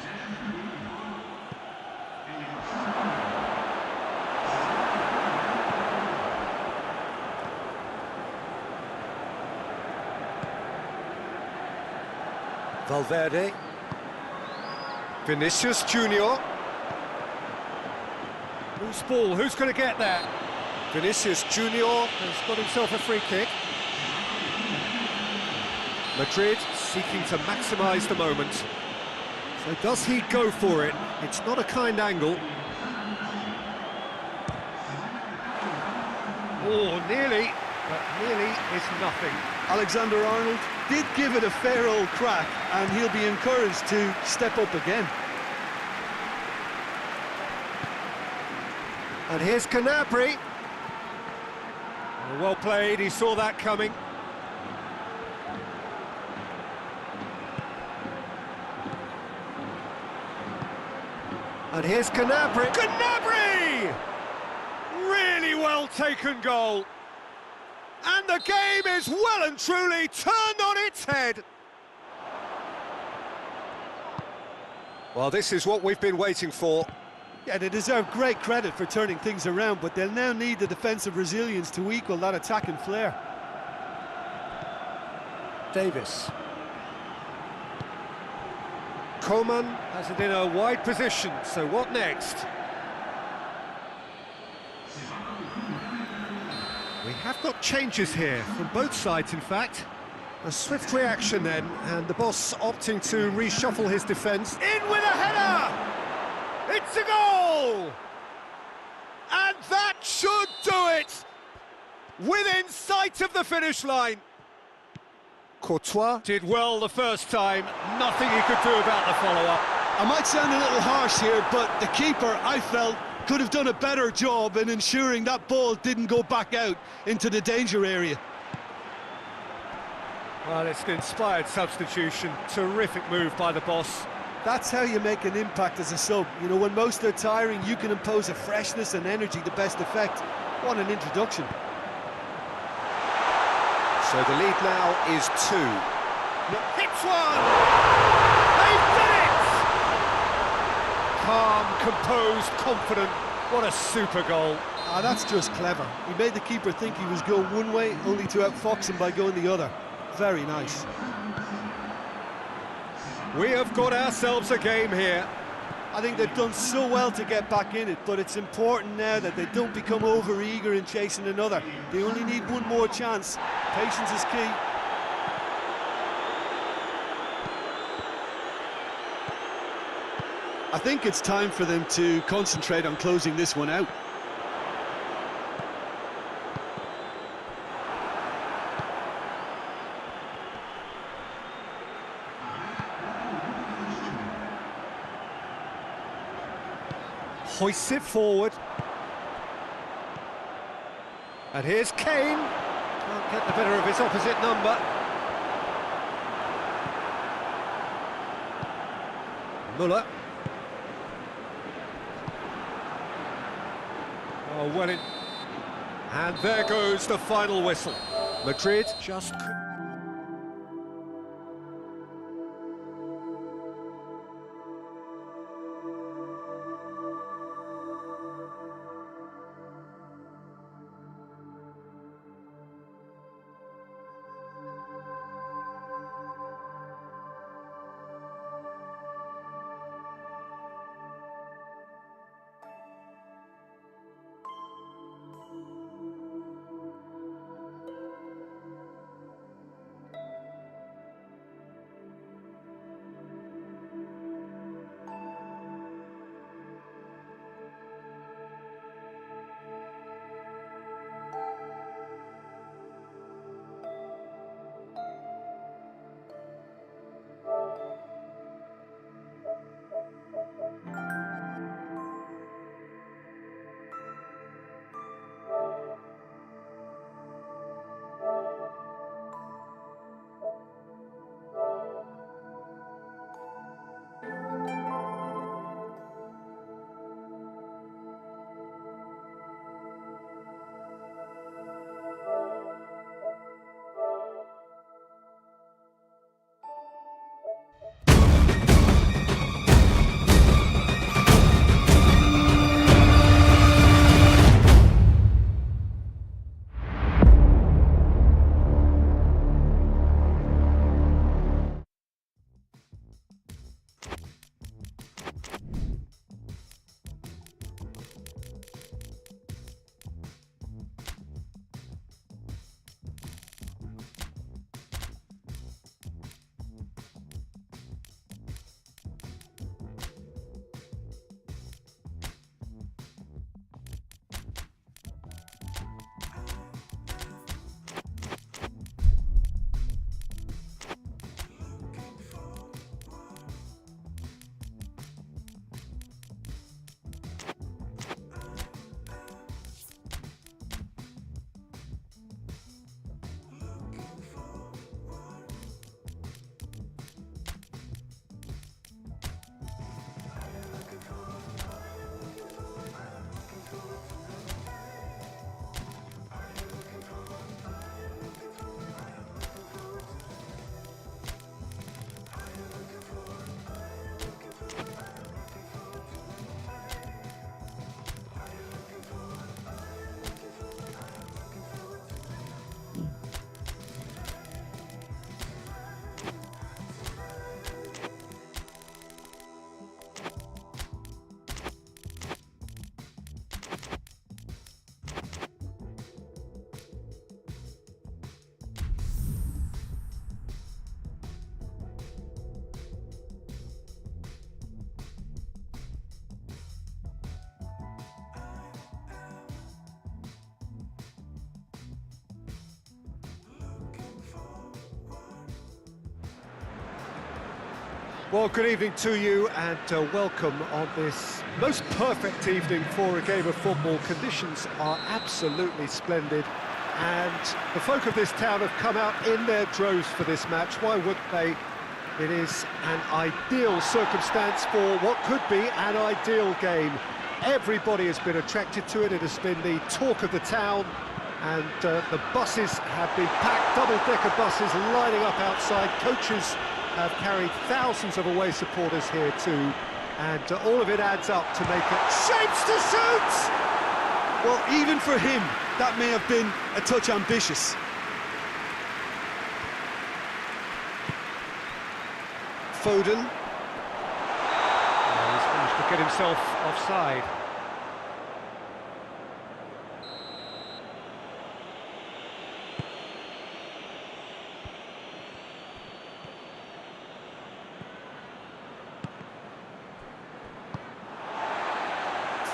Valverde. Vinicius Junior. Loose ball, who's going to get that? Vinicius Junior has got himself a free kick. Madrid seeking to maximise the moment. So does he go for it? It's not a kind angle. Oh, nearly, but nearly is nothing. Alexander-Arnold did give it a fair old crack, and he'll be encouraged to step up again. And here's Gnabry. Well played, he saw that coming. And here's Gnabry. Gnabry! Really well taken goal. And the game is well and truly turned on its head. Well, this is what we've been waiting for. Yeah, they deserve great credit for turning things around, but they'll now need the defensive resilience to equal that attacking flair. Davis. Coman has it in a wide position, so what next? We have got changes here, from both sides in fact. A swift reaction then, and the boss opting to reshuffle his defence. In with a header! It's a goal! And that should do it! Within sight of the finish line. Courtois did well the first time, nothing he could do about the follow-up. I might sound a little harsh here, but the keeper, I felt, could have done a better job in ensuring that ball didn't go back out into the danger area. Well, it's an inspired substitution, terrific move by the boss. That's how you make an impact as a sub. You know, when most are tiring, you can impose a freshness and energy to best effect. What an introduction. So the lead now is 2. Hits one! They've done it! Calm, composed, confident. What a super goal. Ah, that's just clever. He made the keeper think he was going one way, only to outfox him by going the other. Very nice. We have got ourselves a game here. I think they've done so well to get back in it, but it's important now that they don't become over-eager in chasing another. They only need one more chance. Patience is key. I think it's time for them to concentrate on closing this one out. Hoists it forward. And here's Kane. Can't get the better of his opposite number. Muller. Oh, well in. And there goes the final whistle. Madrid just couldn't. Well, good evening to you and welcome on this most perfect evening for a game of football. Conditions are absolutely splendid and the folk of this town have come out in their droves for this match. Why wouldn't they? It is an ideal circumstance for what could be an ideal game. Everybody has been attracted to it. It has been the talk of the town and the buses have been packed, double-decker buses lining up outside. Coaches have carried thousands of away supporters here too, and all of it adds up to make it shapes to shoot! Well, even for him, that may have been a touch ambitious. Foden. He's managed to get himself offside.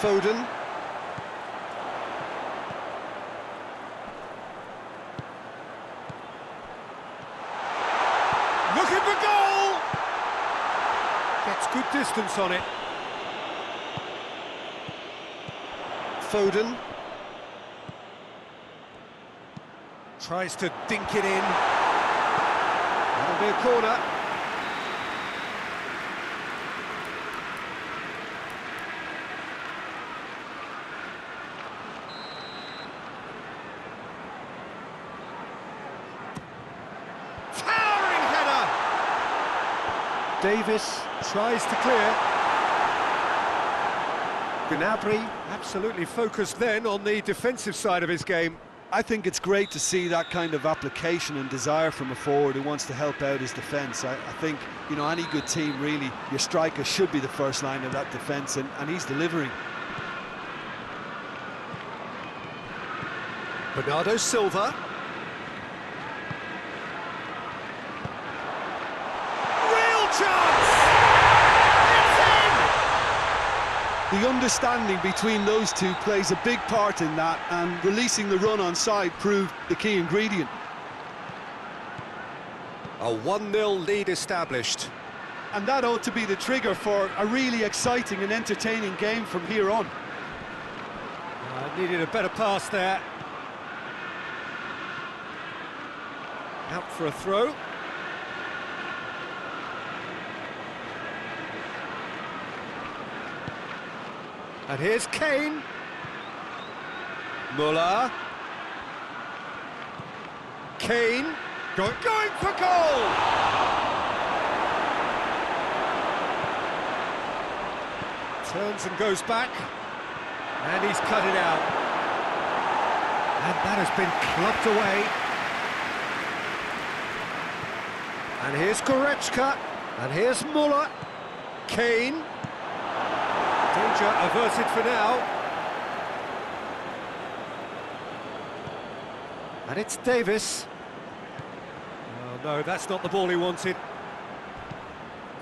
Foden. Looking for goal! Gets good distance on it. Foden. Tries to dink it in. That'll be a corner. Davis tries to clear. Gnabry absolutely focused then on the defensive side of his game. I think it's great to see that kind of application and desire from a forward who wants to help out his defence. I think, you know, any good team, really, your striker should be the first line of that defence, and he's delivering. Bernardo Silva. Chance! It's in! The understanding between those two plays a big part in that, and releasing the run on side proved the key ingredient. A 1-0 lead established. And that ought to be the trigger for a really exciting and entertaining game from here on. Needed a better pass there. Out for a throw. And here's Kane. Muller. Kane. Going for goal! Turns and goes back. And he's cut it out. And that has been clubbed away. And here's Goretzka. And here's Muller. Kane. Danger averted for now. And it's Davis. Oh no, that's not the ball he wanted.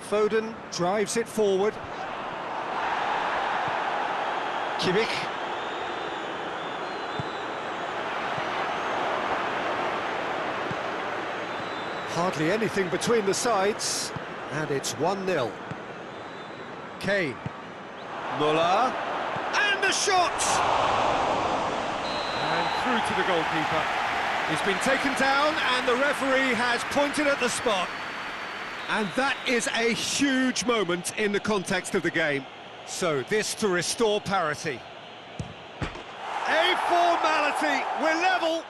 Foden drives it forward. Kimmich. Hardly anything between the sides. And it's 1-0. Kane. Muller, and the shot! And through to the goalkeeper. He's been taken down and the referee has pointed at the spot. And that is a huge moment in the context of the game. So this to restore parity. A formality, we're level!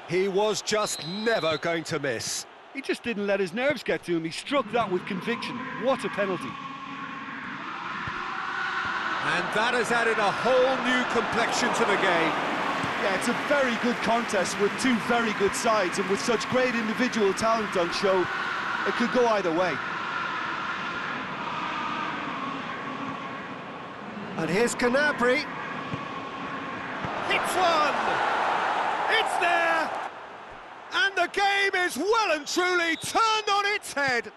He was just never going to miss. He just didn't let his nerves get to him. He struck that with conviction. What a penalty. And that has added a whole new complexion to the game. Yeah, it's a very good contest with two very good sides, and with such great individual talent on show, it could go either way. And here's Gnabry. Hits one! It's there! And the game is well and truly turned on its head.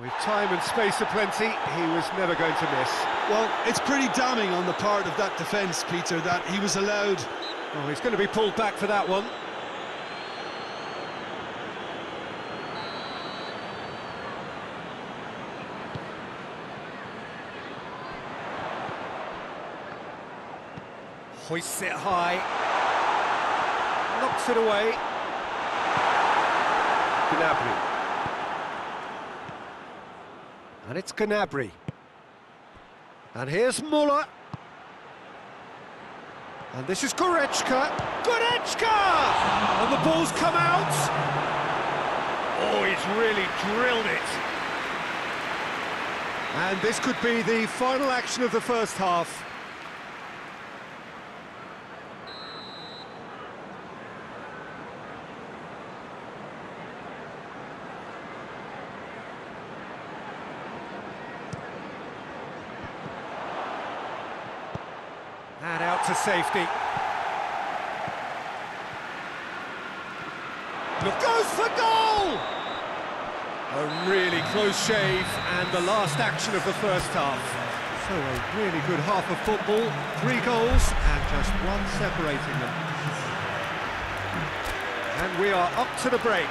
With time and space aplenty, he was never going to miss. Well, it's pretty damning on the part of that defence, Peter, that he was allowed. Oh, he's going to be pulled back for that one. Hoists it high. Knocks it away. Gnabry. And it's Gnabry. And here's Muller. And this is Goretzka. Goretzka! And the ball's come out. Oh, he's really drilled it. And this could be the final action of the first half. out to safety. Look, goes for goal! A really close shave, and the last action of the first half. So a really good half of football, 3 goals, and just one separating them. And we are up to the break.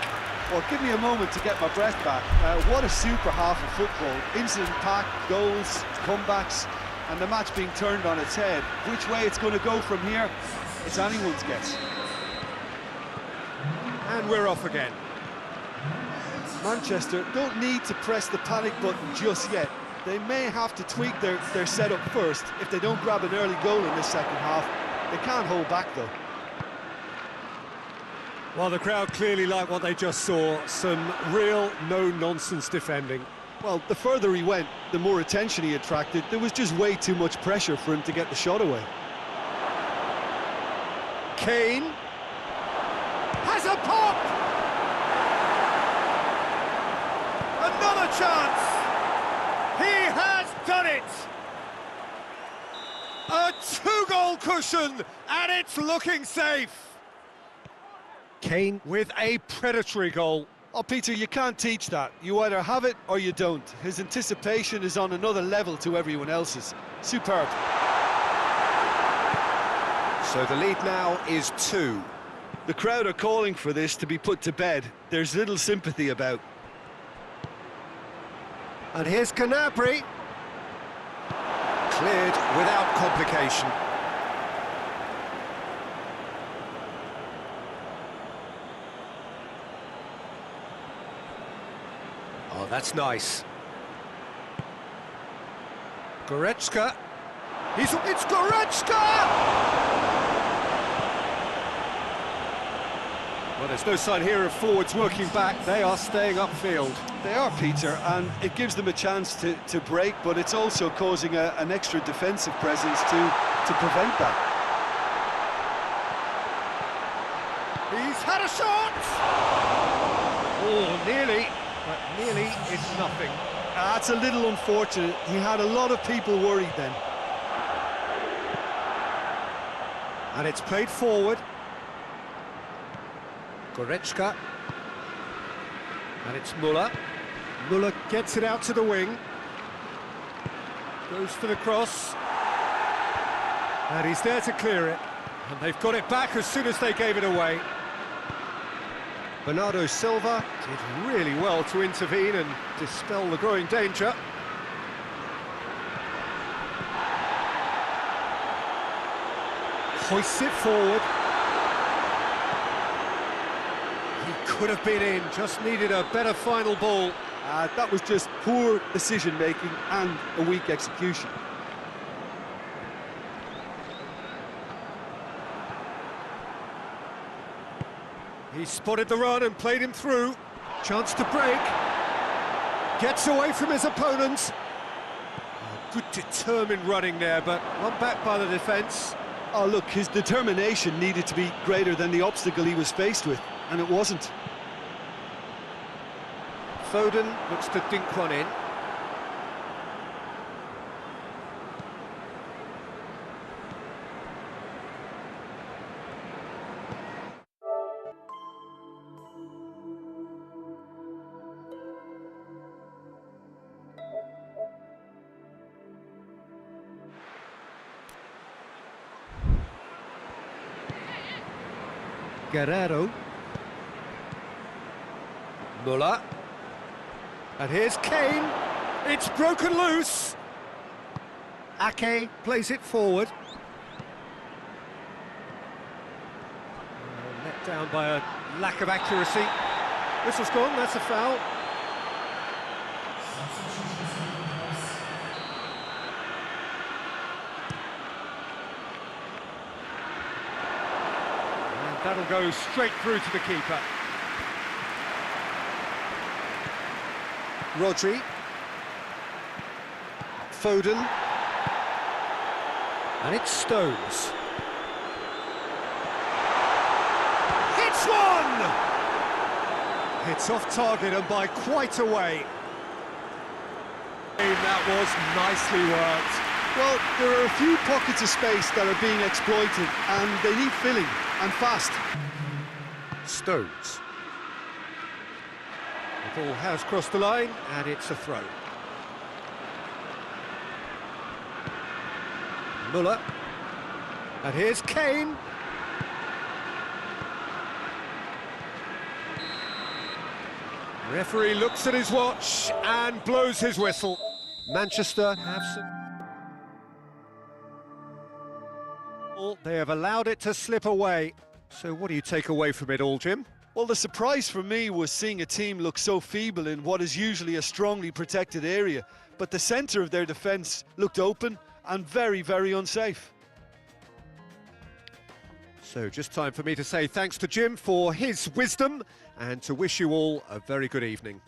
Well, give me a moment to get my breath back. What a super half of football. Incident-packed, goals, comebacks, and the match being turned on its head. Which way it's going to go from here, it's anyone's guess. And we're off again. Manchester don't need to press the panic button just yet. They may have to tweak their setup first if they don't grab an early goal in this second half. They can't hold back, though. Well, the crowd clearly like what they just saw. Some real no-nonsense defending. Well, the further he went, the more attention he attracted. There was just way too much pressure for him to get the shot away. Kane has a pop! Another chance! He has done it! A 2-goal cushion, and it's looking safe! Kane with a predatory goal. Oh, Peter, you can't teach that. You either have it or you don't. His anticipation is on another level to everyone else's. Superb. So the lead now is 2. The crowd are calling for this to be put to bed. There's little sympathy about. And here's Gnabry. Cleared without complication. Oh, that's nice. Goretzka. It's Goretzka! Well, there's no sign here of forwards working back. They are staying upfield. They are, Peter, and it gives them a chance to break, but it's also causing an extra defensive presence to prevent that. He's had a shot! Oh, nearly, but nearly is nothing. That's a little unfortunate. He had a lot of people worried then. And it's played forward. Goretzka. And it's Müller. Müller gets it out to the wing. Goes for the cross. And he's there to clear it. And they've got it back as soon as they gave it away. Bernardo Silva did really well to intervene and dispel the growing danger. Hoists it forward. He could have been in, just needed a better final ball. That was just poor decision-making and a weak execution. He spotted the run and played him through. Chance to break. Gets away from his opponents. Oh, good determined running there, but run back by the defence. Oh, look, his determination needed to be greater than the obstacle he was faced with, and it wasn't. Foden looks to dink one in. Guerrero. Müller. And here's Kane. It's broken loose. Ake plays it forward. Let down by a lack of accuracy. Whistle's gone, that's a foul. That'll go straight through to the keeper. Rodri. Foden. And it's Stones. Hits one! It's off target and by quite a way. That was nicely worked. Well, there are a few pockets of space that are being exploited, and they need filling, and fast. Stones. The ball has crossed the line, and it's a throw. Muller. And here's Kane. Referee looks at his watch and blows his whistle. Manchester have some... They have allowed it to slip away. So what do you take away from it all, Jim? Well, the surprise for me was seeing a team look so feeble in what is usually a strongly protected area. But the centre of their defence looked open and very, very unsafe. So just time for me to say thanks to Jim for his wisdom and to wish you all a very good evening.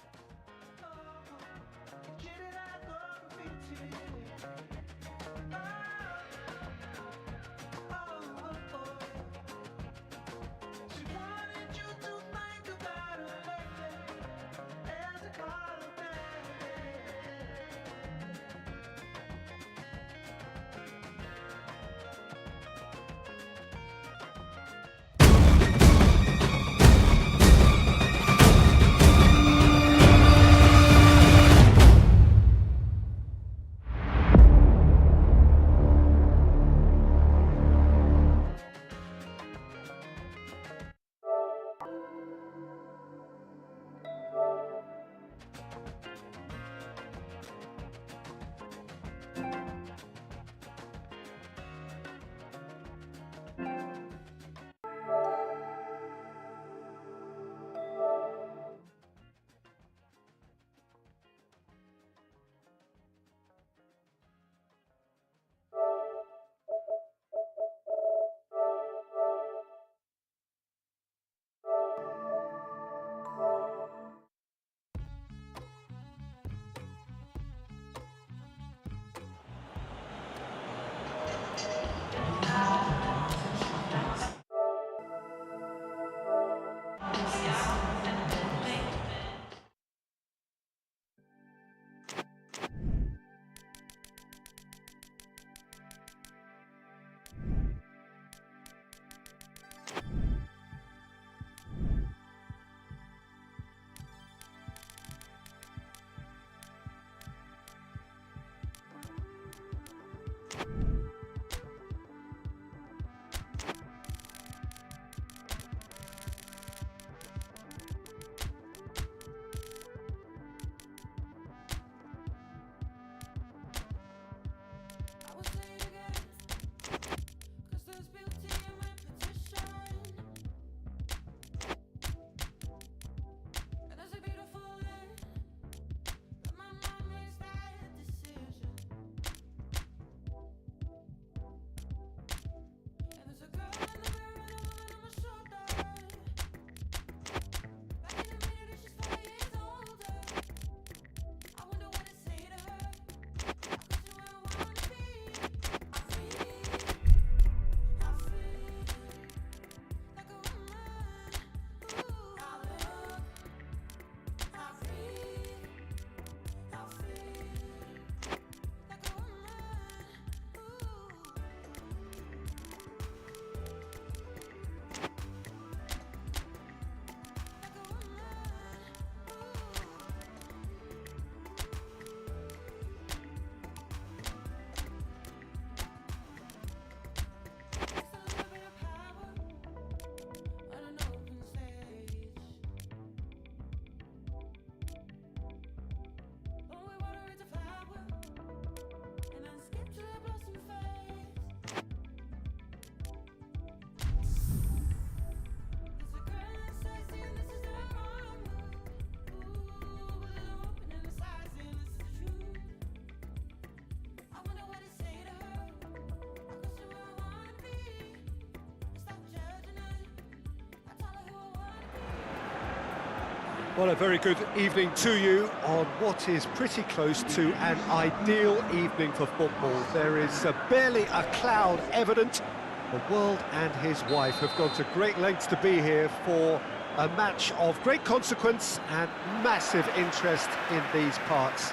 Well, a very good evening to you on what is pretty close to an ideal evening for football. There is barely a cloud evident. The world and his wife have gone to great lengths to be here for a match of great consequence and massive interest in these parts.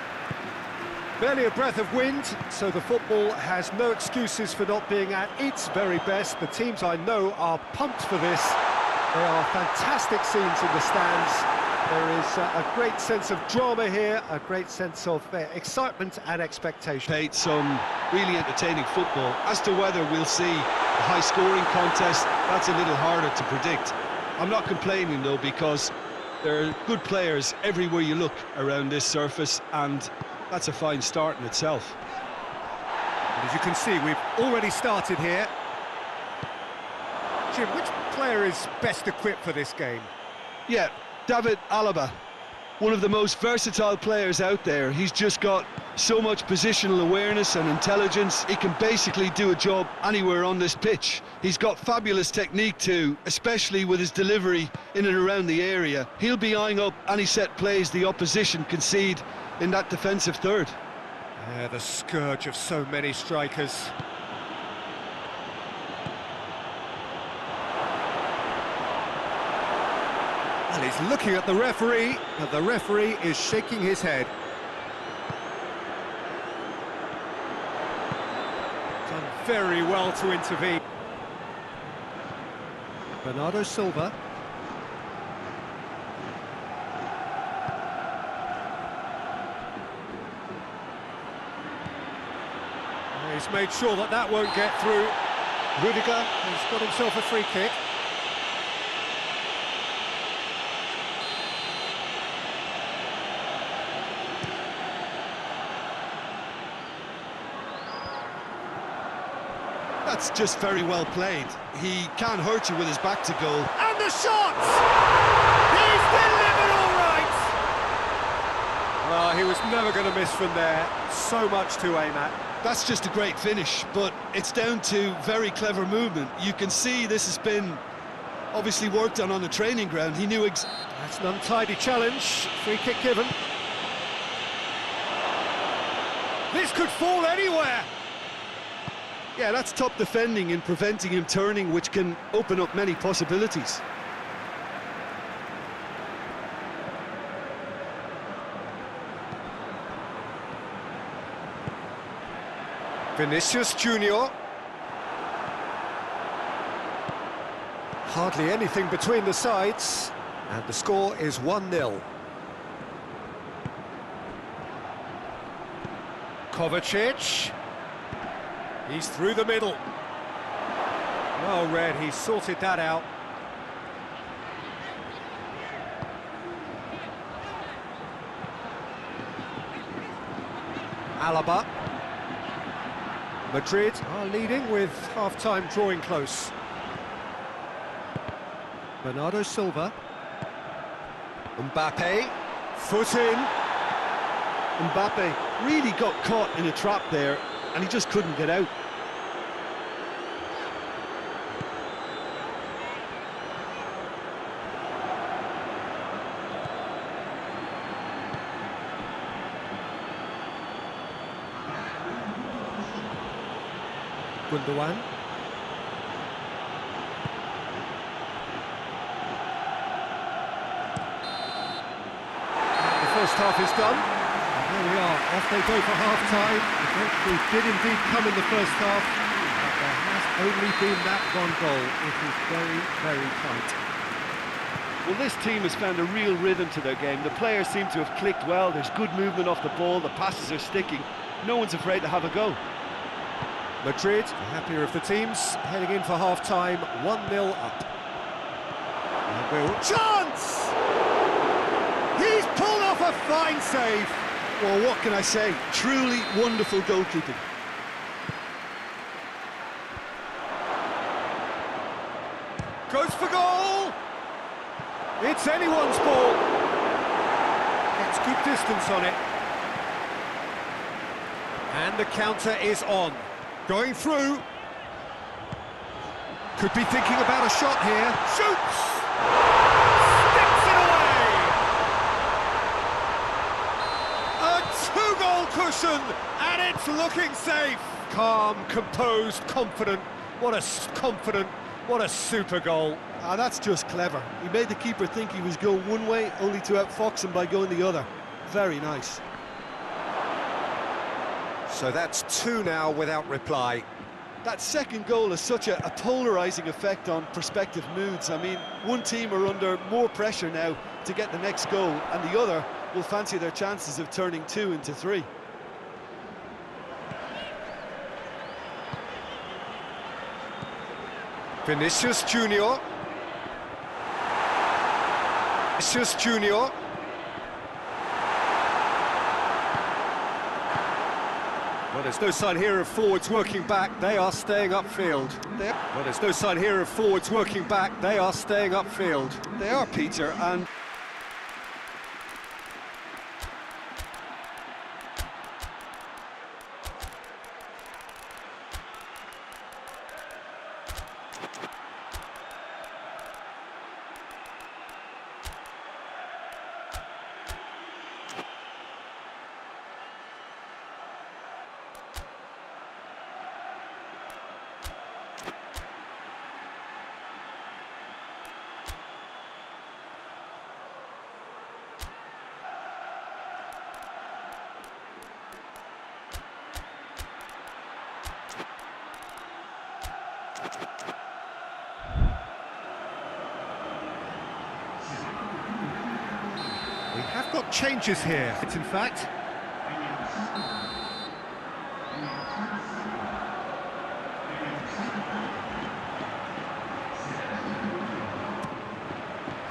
Barely a breath of wind, so the football has no excuses for not being at its very best. The teams I know are pumped for this. They are fantastic scenes in the stands. There is a great sense of drama here, a great sense of excitement and expectation. Played some really entertaining football. As to whether we'll see a high-scoring contest, that's a little harder to predict. I'm not complaining, though, because there are good players everywhere you look around this surface, and that's a fine start in itself. And as you can see, we've already started here. Jim, which player is best equipped for this game? Yeah, David Alaba, one of the most versatile players out there. He's just got so much positional awareness and intelligence. He can basically do a job anywhere on this pitch. He's got fabulous technique too, especially with his delivery in and around the area. He'll be eyeing up any set plays the opposition concede in that defensive third. Yeah, the scourge of so many strikers. And he's looking at the referee, but the referee is shaking his head. Done very well to intervene. Bernardo Silva. He's made sure that that won't get through. Rudiger has got himself a free kick. That's just very well played. He can't hurt you with his back to goal. And the shot! He's delivered all right! Well, he was never going to miss from there. So much to aim at. That's just a great finish, but it's down to very clever movement. You can see this has been obviously worked on the training ground. He knew That's an untidy challenge. Free kick given. This could fall anywhere. Yeah, that's top defending and preventing him turning, which can open up many possibilities. Vinicius Junior. Hardly anything between the sides, and the score is 1-0. Kovacic. He's through the middle. Well read, he sorted that out. Alaba. Madrid are leading with half-time drawing close. Bernardo Silva. Mbappe. Foot in. Mbappe really got caught in a trap there, and he just couldn't get out. Gundogan. The first half is done. And here we are, off they go for half-time. The breakthrough did indeed come in the first half, but there has only been that one goal. It is very, very tight. Well, this team has found a real rhythm to their game. The players seem to have clicked well. There's good movement off the ball. The passes are sticking. No one's afraid to have a go. Madrid, the happier of the teams, heading in for half-time, 1-0 up. Chance! He's pulled off a fine save. Well, what can I say? Truly wonderful goalkeeping. Goes for goal! It's anyone's ball. Gets good distance on it. And the counter is on. Going through. Could be thinking about a shot here. Shoots! Sticks it away! A two-goal cushion, and it's looking safe. Calm, composed, confident. What a super goal. Ah, that's just clever. He made the keeper think he was going one way, only to outfox him by going the other. Very nice. So that's 2 now without reply. That second goal has such a polarising effect on prospective moods. I mean, one team are under more pressure now to get the next goal, and the other will fancy their chances of turning 2 into 3. Vinicius Junior. Vinicius Junior. Well, there's no sign here of forwards working back. They are staying upfield. Well, there's no sign here of forwards working back. They are staying upfield. They are, Peter, and We have got changes here, in fact.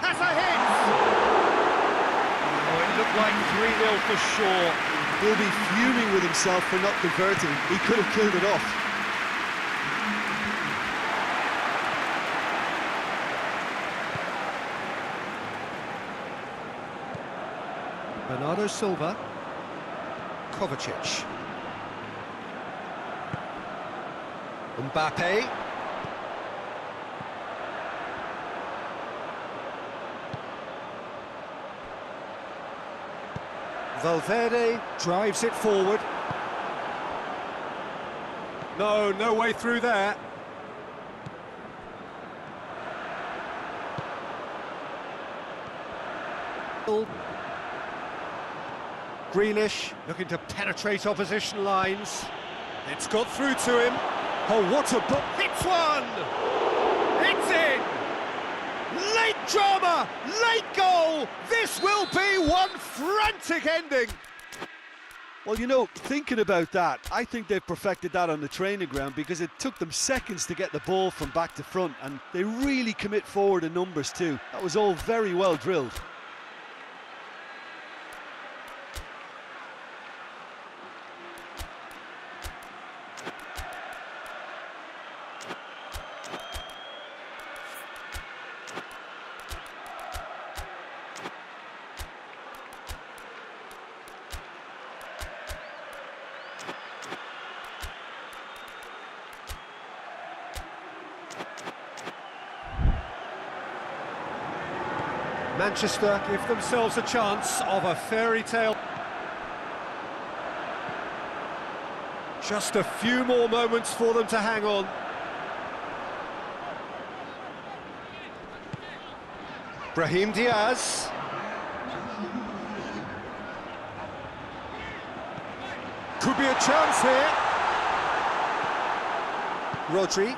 Has a hit! oh, it looked like 3-0 for sure. He'll be fuming with himself for not converting. He could have killed it off. Bernardo Silva. Kovacic. Mbappe. Valverde drives it forward. No way through there. Grealish looking to penetrate opposition lines. It's got through to him. Oh, what a book! Hits one! It's in! Late drama! Late goal! This will be one frantic ending! Well, you know, thinking about that, I think they've perfected that on the training ground because it took them seconds to get the ball from back to front, and they really commit forward in numbers too. That was all very well drilled. Manchester give themselves a chance of a fairy tale. Just a few more moments for them to hang on. Brahim Diaz. Could be a chance here. Rodri.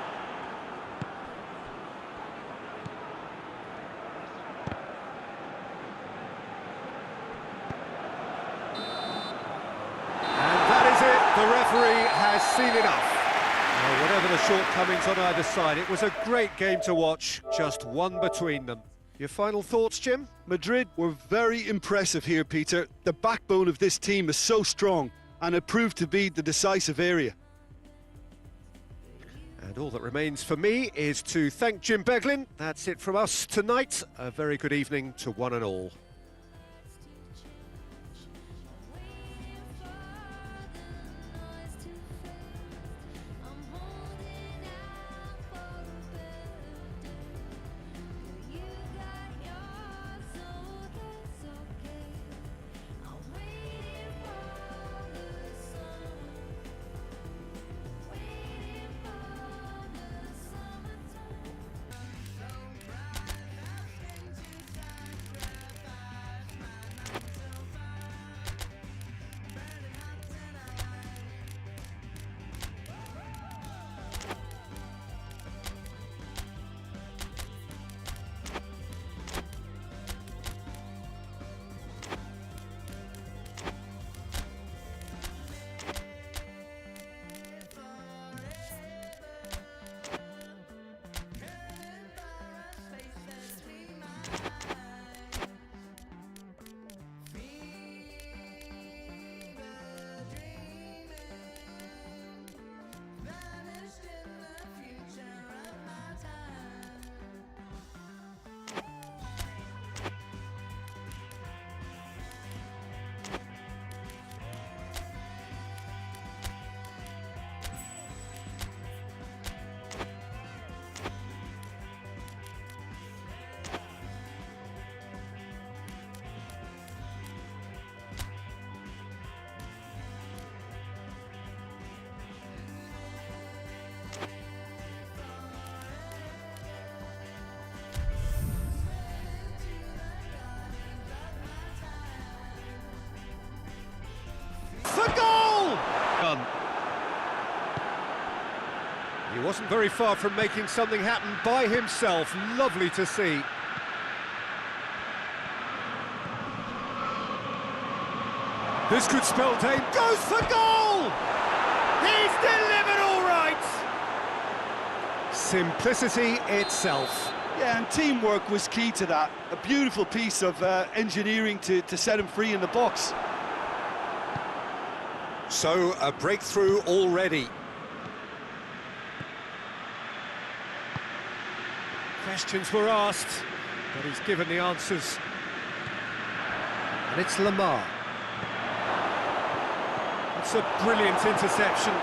The referee has seen enough. Well, whatever the shortcomings on either side, it was a great game to watch, just one between them. Your final thoughts, Jim? Madrid were very impressive here, Peter. The backbone of this team is so strong, and it proved to be the decisive area. And all that remains for me is to thank Jim Beglin. That's it from us tonight. A very good evening to one and all. He wasn't very far from making something happen by himself. Lovely to see. This could spell danger. Goes for goal! He's delivered all right! Simplicity itself. Yeah, and teamwork was key to that. A beautiful piece of engineering to set him free in the box. So, a breakthrough already. Questions were asked, but he's given the answers. And it's Lamar. It's a brilliant interception.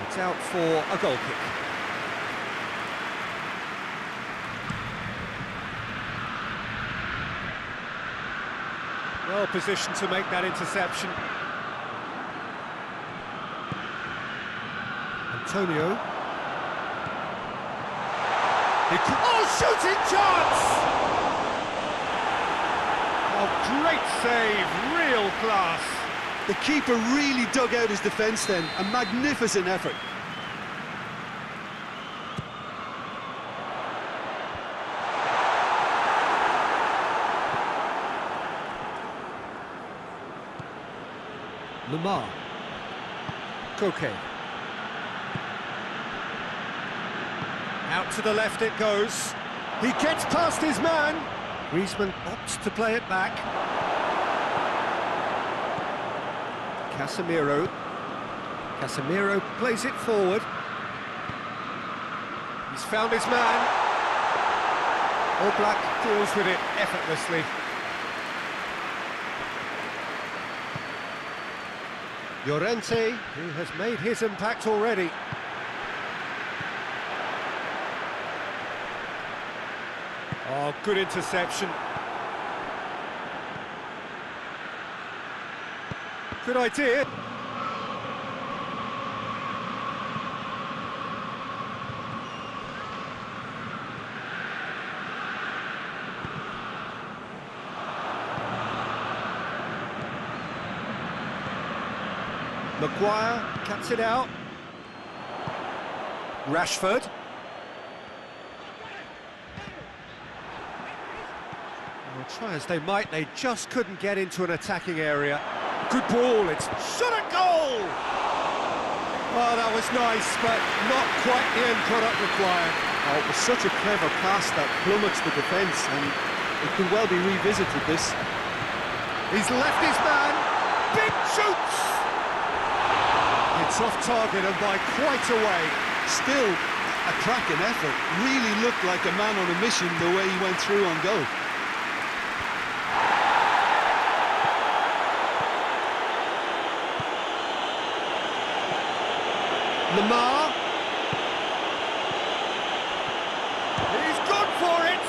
It's out for a goal kick. Well positioned to make that interception. Antonio. Oh, shooting chance! Oh, great save, real class. The keeper really dug out his defence then. A magnificent effort. Lamar. Koke. Out to the left it goes. He gets past his man. Griezmann opts to play it back. Casemiro. Casemiro plays it forward. He's found his man. All Black deals with it effortlessly. Llorente, who has made his impact already. Oh, good interception. Good idea. Maguire cuts it out. Rashford. Well, try as they might, they just couldn't get into an attacking area. Good ball, it's shot at goal! Oh, that was nice, but not quite the end product required. Oh, it was such a clever pass that plummets the defence, and it could well be revisited, this. He's left his man. Big shoots! It's off target and by quite a way. Still a cracking effort. Really looked like a man on a mission the way he went through on goal. Lamar. He's gone for it.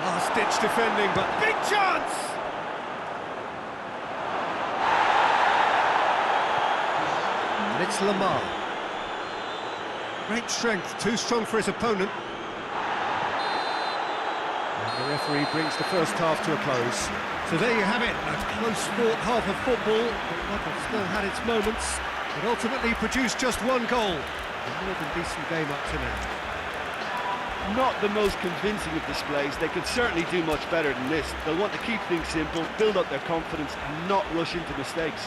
Last-ditch defending, but big chance! And it's Lamar. Great strength, too strong for his opponent. And the referee brings the first half to a close. So there you have it, a close-fought half of football. But still had its moments, but ultimately produced just one goal. A more than decent game up to now. Not the most convincing of displays. They could certainly do much better than this. They'll want to keep things simple, build up their confidence and not rush into mistakes.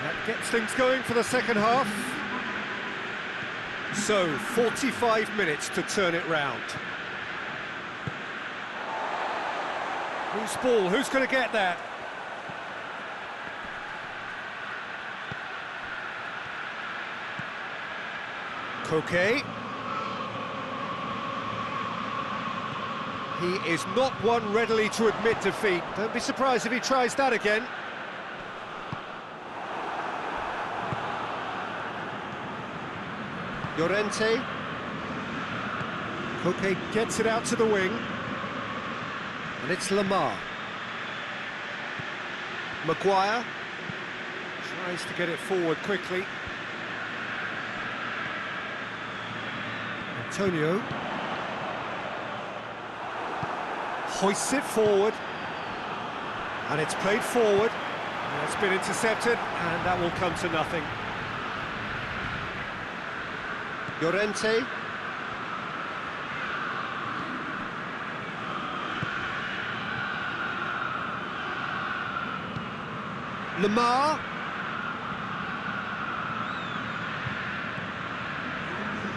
That gets things going for the second half. So, 45 minutes to turn it round. Who's ball? Who's going to get that? Koke. He is not one readily to admit defeat. Don't be surprised if he tries that again. Llorente. Koke gets it out to the wing. And it's Lamar. Maguire. Tries to get it forward quickly. Antonio. Hoists it forward. And it's played forward. And it's been intercepted, and that will come to nothing. Llorente. Lamar.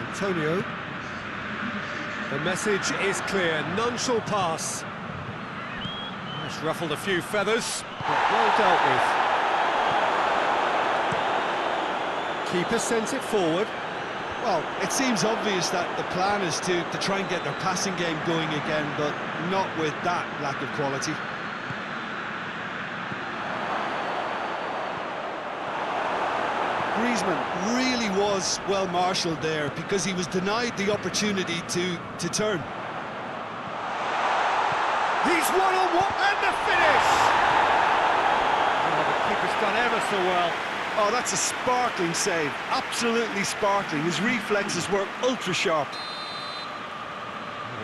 Antonio. The message is clear, none shall pass. It's ruffled a few feathers, but well dealt with. Keeper sends it forward. Well, it seems obvious that the plan is to try and get their passing game going again, but not with that lack of quality. Griezmann really was well marshalled there because he was denied the opportunity to turn. He's one-on-one, and the finish! Oh, the keeper's done ever so well. Oh, that's a sparkling save, absolutely sparkling. His reflexes were ultra sharp.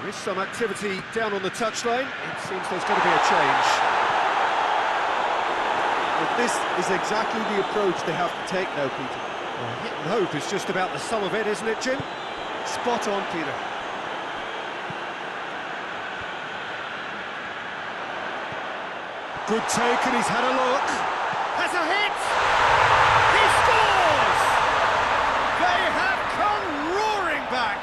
There is some activity down on the touchline. It seems there's going to be a change. But this is exactly the approach they have to take now, Peter. Well, hit and hope is just about the sum of it, isn't it, Jim? Spot on, Peter. Good take, and he's had a look. Has a hit! He scores! They have come roaring back!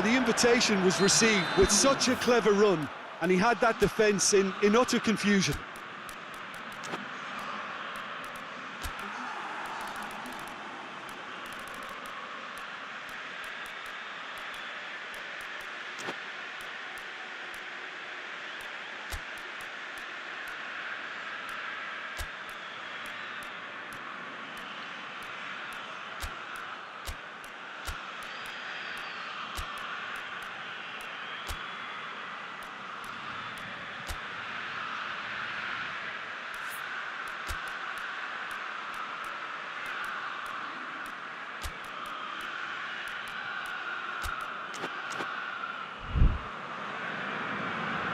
The invitation was received with such a clever run, and he had that defence in utter confusion.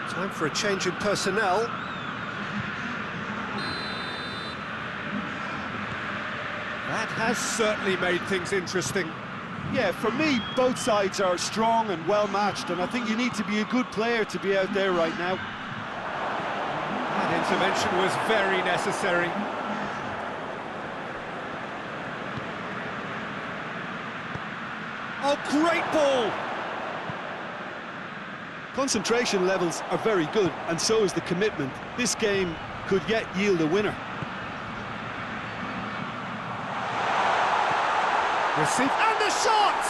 Time for a change in personnel. That has certainly made things interesting. Yeah, for me, both sides are strong and well matched, and I think you need to be a good player to be out there right now. That intervention was very necessary. Oh, great ball! Concentration levels are very good, and so is the commitment. This game could yet yield a winner. Received, and the shot!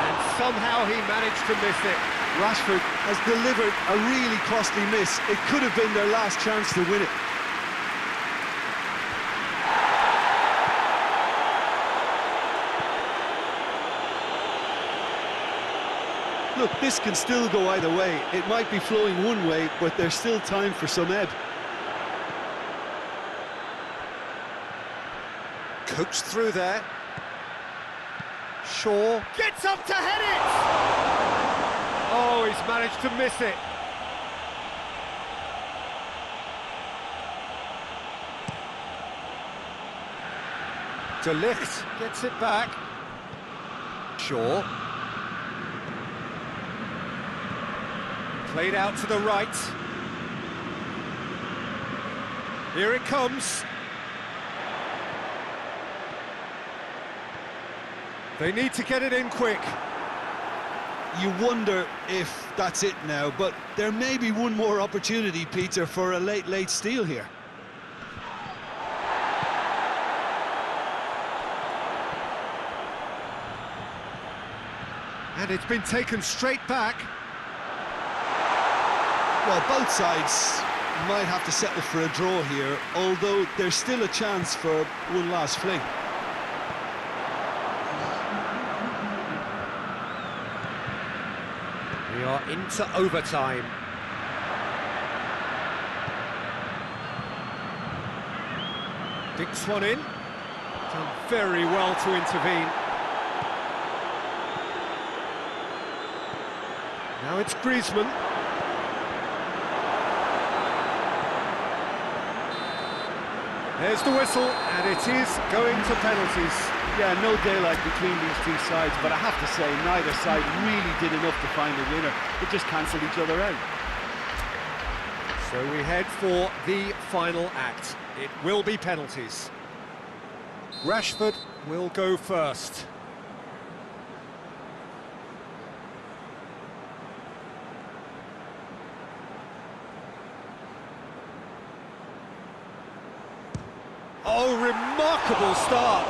And somehow he managed to miss it. Rashford has delivered a really costly miss. It could have been their last chance to win it. Look, this can still go either way. It might be flowing one way, but there's still time for some ebb. Coaxed through there. Shaw gets up to head it! Oh, he's managed to miss it. De Ligt gets it back. Shaw. Played out to the right. Here it comes. They need to get it in quick. You wonder if that's it now, but there may be one more opportunity, Peter, for a late steal here. And it's been taken straight back. Well, both sides might have to settle for a draw here, although there's still a chance for one last fling. We are into overtime. Dinks one in. Done very well to intervene. Now it's Griezmann. There's the whistle, and it is going to penalties. Yeah, no daylight between these two sides, but I have to say, neither side really did enough to find a winner. It just cancelled each other out. So we head for the final act. It will be penalties. Rashford will go first. Oh, remarkable start.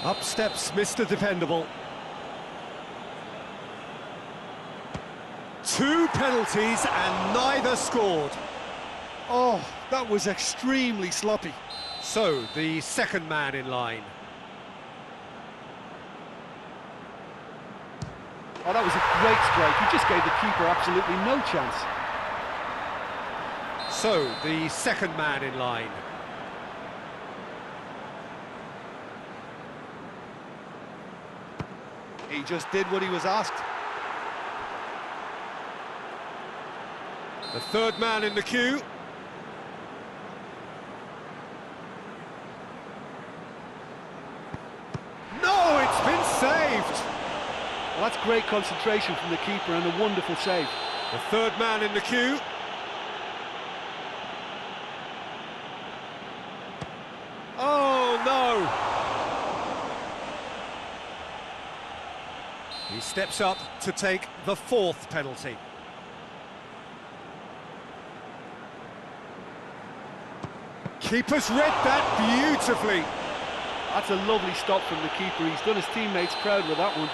Up steps Mr. Dependable. 2 penalties and neither scored. Oh, that was extremely sloppy. So, the second man in line. Oh, that was a great strike. He just gave the keeper absolutely no chance. So, the second man in line. He just did what he was asked. The third man in the queue. No, it's been saved. Well, that's great concentration from the keeper and a wonderful save. The third man in the queue. Oh, no. He steps up to take the 4th penalty. Keeper's read that beautifully. That's a lovely stop from the keeper. He's done his teammates proud with that one.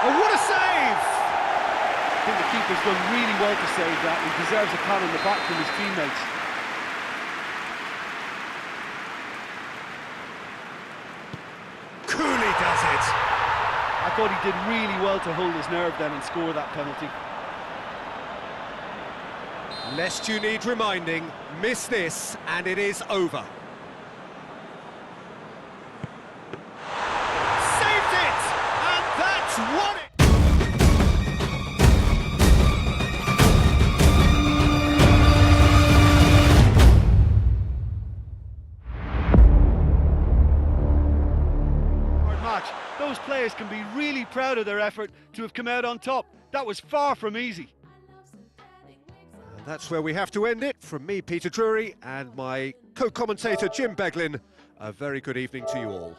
Oh, what a save! I think the keeper's done really well to save that. He deserves a pat on the back from his teammates. Coolly does it. I thought he did really well to hold his nerve then and score that penalty. Lest you need reminding, miss this and it is over. Saved it! And that's won it! Hard match. Those players can be really proud of their effort to have come out on top. That was far from easy. And that's where we have to end it. From me, Peter Drury, and my co-commentator, Jim Beglin, a very good evening to you all.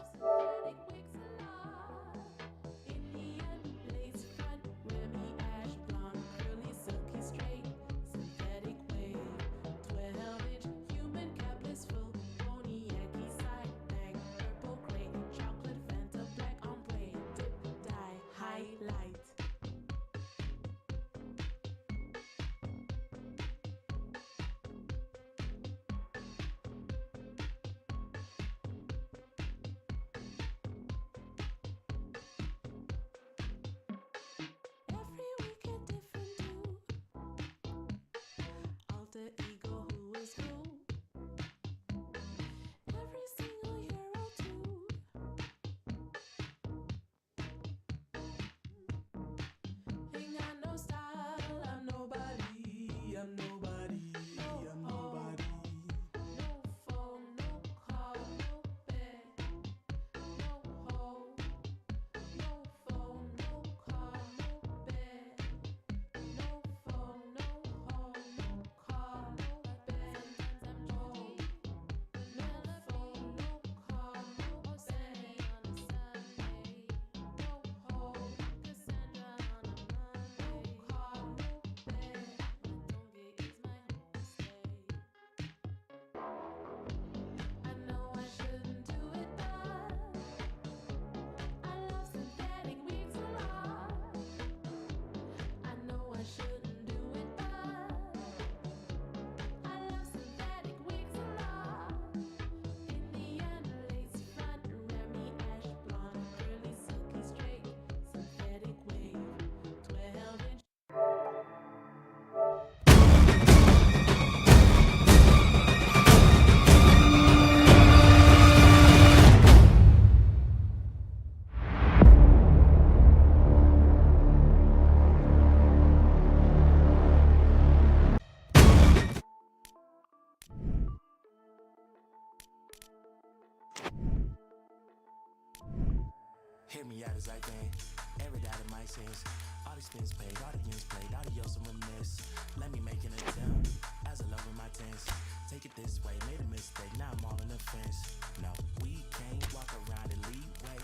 Hear me out as I can. Every doubt in my sense. All the spins paid, all the games played, adios and remiss. Let me make an attempt as I love in my tense. Take it this way, made a mistake, now I'm all in the fence. No, we can't walk around and lead way.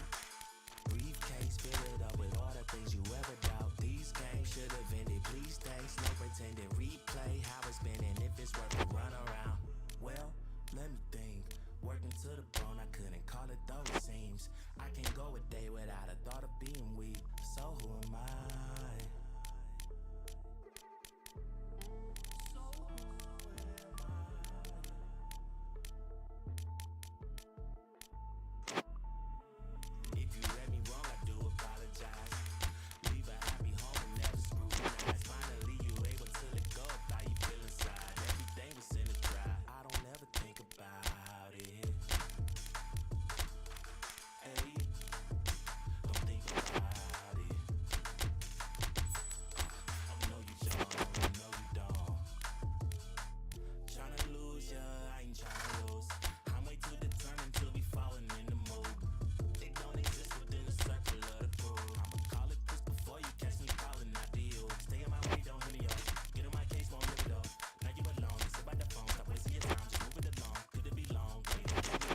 Briefcase, fill it up with all the things you ever doubt. These games should have ended, please thanks. No pretending, replay how it's been and if it's worth a run around. Well, let me think. Working to the bone, I couldn't call it though it seems. I can't go a day without a thought of being weak. So who am I? If you read me wrong, I do apologize. Leave a happy home and never screw nice. Finally, you able to let go of how you feel inside. Everything was in the dry. I don't ever think about it. Hey, don't think about it. No, you don't. No, you don't. Tryna lose ya, I ain't tryna lose. I'm way too determined to be falling in the mood. They don't exist within the circle of the crew. I'ma call it this before you catch me calling out to you. Stay in my way, don't hit me up. Get on my case, won't live it up. Now you alone, sit by the phone, stop wasting your time, just move it along. Could it be long? Wait,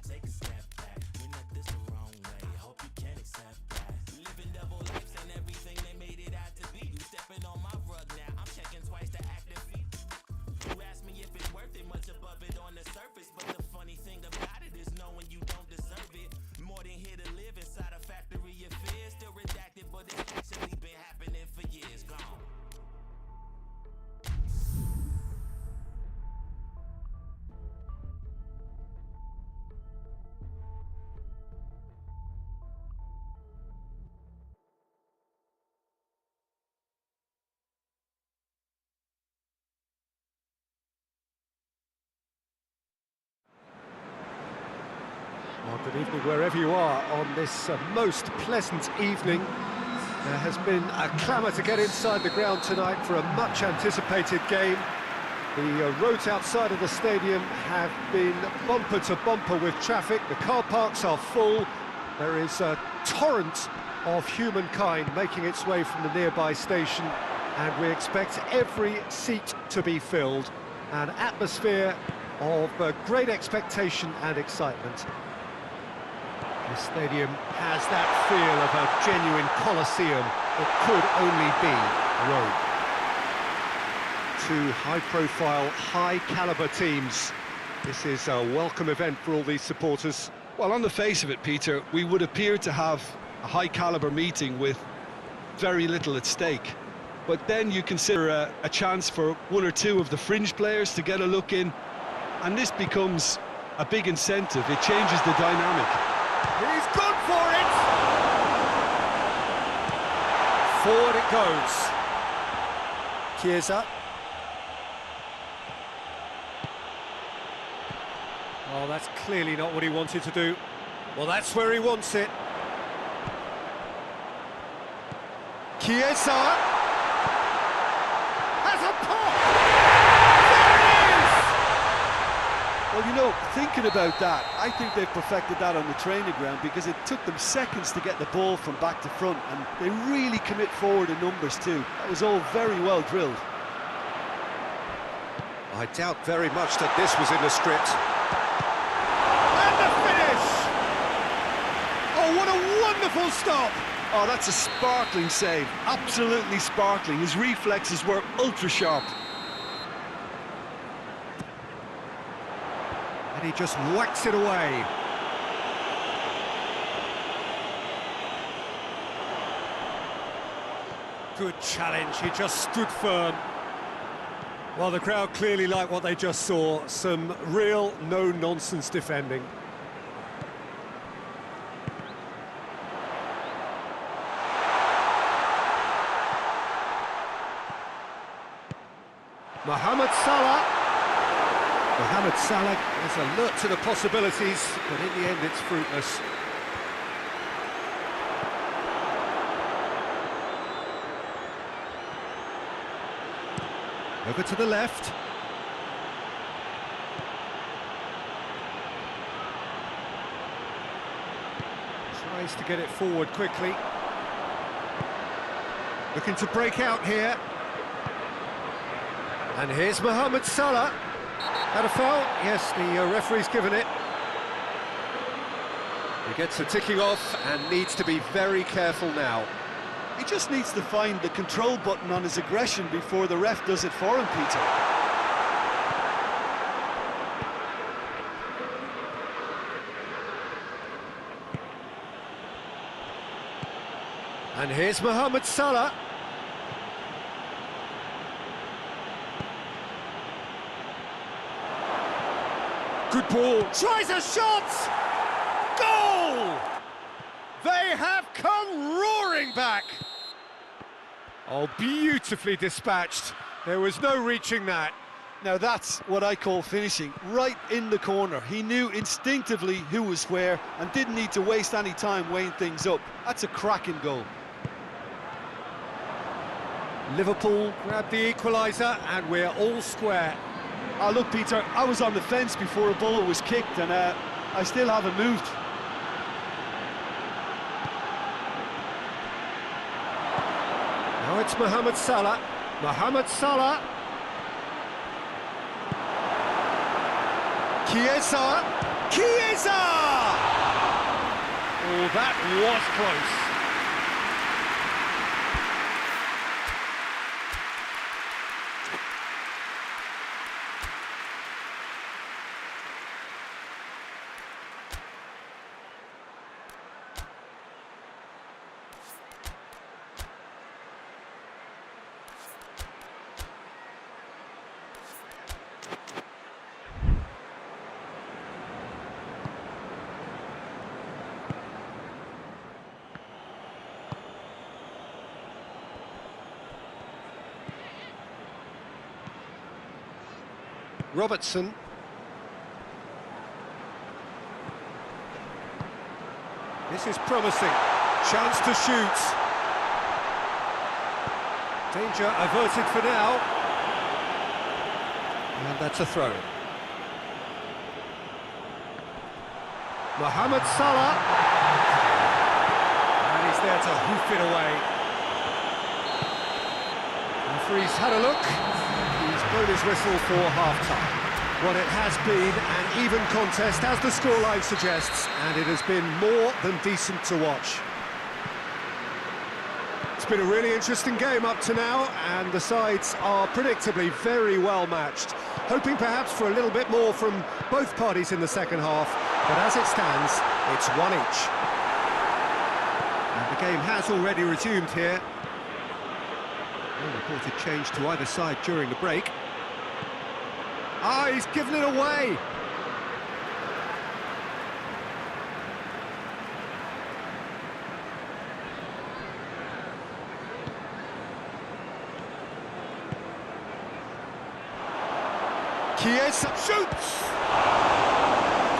take a step back. We're not this the wrong way. Hope you can accept that. Living double lives ain't everything they made it out to be. You stepping on my rug now, I'm checking twice to act defeat. You ask me if it's worth it, much above it on the surface. But the funny thing about it is knowing you don't deserve it. More than here to live inside a factory of fear. Still redacted, but it's actually been happening for years. Gone. Well, good evening wherever you are on this most pleasant evening. There has been a clamour to get inside the ground tonight for a much anticipated game. The roads outside of the stadium have been bumper to bumper with traffic. The car parks are full. There is a torrent of humankind making its way from the nearby station, and we expect every seat to be filled. An atmosphere of great expectation and excitement. The stadium has that feel of a genuine Colosseum. It could only be Rome. Two high-profile, high-caliber teams. This is a welcome event for all these supporters. Well, on the face of it, Peter, we would appear to have a high-caliber meeting with very little at stake. But then you consider a chance for one or two of the fringe players to get a look in, and this becomes a big incentive. It changes the dynamic. He's gone for it! Forward it goes. Chiesa. Oh, that's clearly not what he wanted to do. Well, that's where he wants it. Chiesa has a pop! Well, you know, thinking about that, I think they've perfected that on the training ground because it took them seconds to get the ball from back to front, and they really commit forward in numbers too. That was all very well drilled. I doubt very much that this was in the script. And the finish! Oh, what a wonderful stop! Oh, that's a sparkling save, absolutely sparkling. His reflexes were ultra sharp. And he just whacks it away. Good challenge, he just stood firm. Well, the crowd clearly like what they just saw. Some real no-nonsense defending. Mohamed Salah. Mohamed Salah is alert to the possibilities, but in the end it's fruitless. Over to the left. Tries to get it forward quickly. Looking to break out here. And here's Mohamed Salah. Had a foul? Yes, the referee's given it. He gets the ticking off and needs to be very careful now. He just needs to find the control button on his aggression before the ref does it for him, Peter. And here's Mohamed Salah. Good ball. Tries a shot! Goal! They have come roaring back. Oh, beautifully dispatched. There was no reaching that. Now that's what I call finishing, right in the corner. He knew instinctively who was where and didn't need to waste any time weighing things up. That's a cracking goal. Liverpool grabbed the equaliser and we're all square. Oh, look, Peter, I was on the fence before a ball was kicked and I still haven't moved. Now it's Mohamed Salah. Mohamed Salah. Chiesa. Chiesa! Oh, that was close. Robertson. This is promising. Chance to shoot. Danger averted for now. And that's a throw. Mohamed Salah. And he's there to hoof it away. Referee's had a look. He's blown his whistle for half-time. Well, it has been an even contest, as the scoreline suggests, and it has been more than decent to watch. It's been a really interesting game up to now, and the sides are predictably very well matched. Hoping perhaps for a little bit more from both parties in the second half, but as it stands, it's one each. And the game has already resumed here. No reported change to either side during the break. Ah, he's given it away! Chiesa shoots!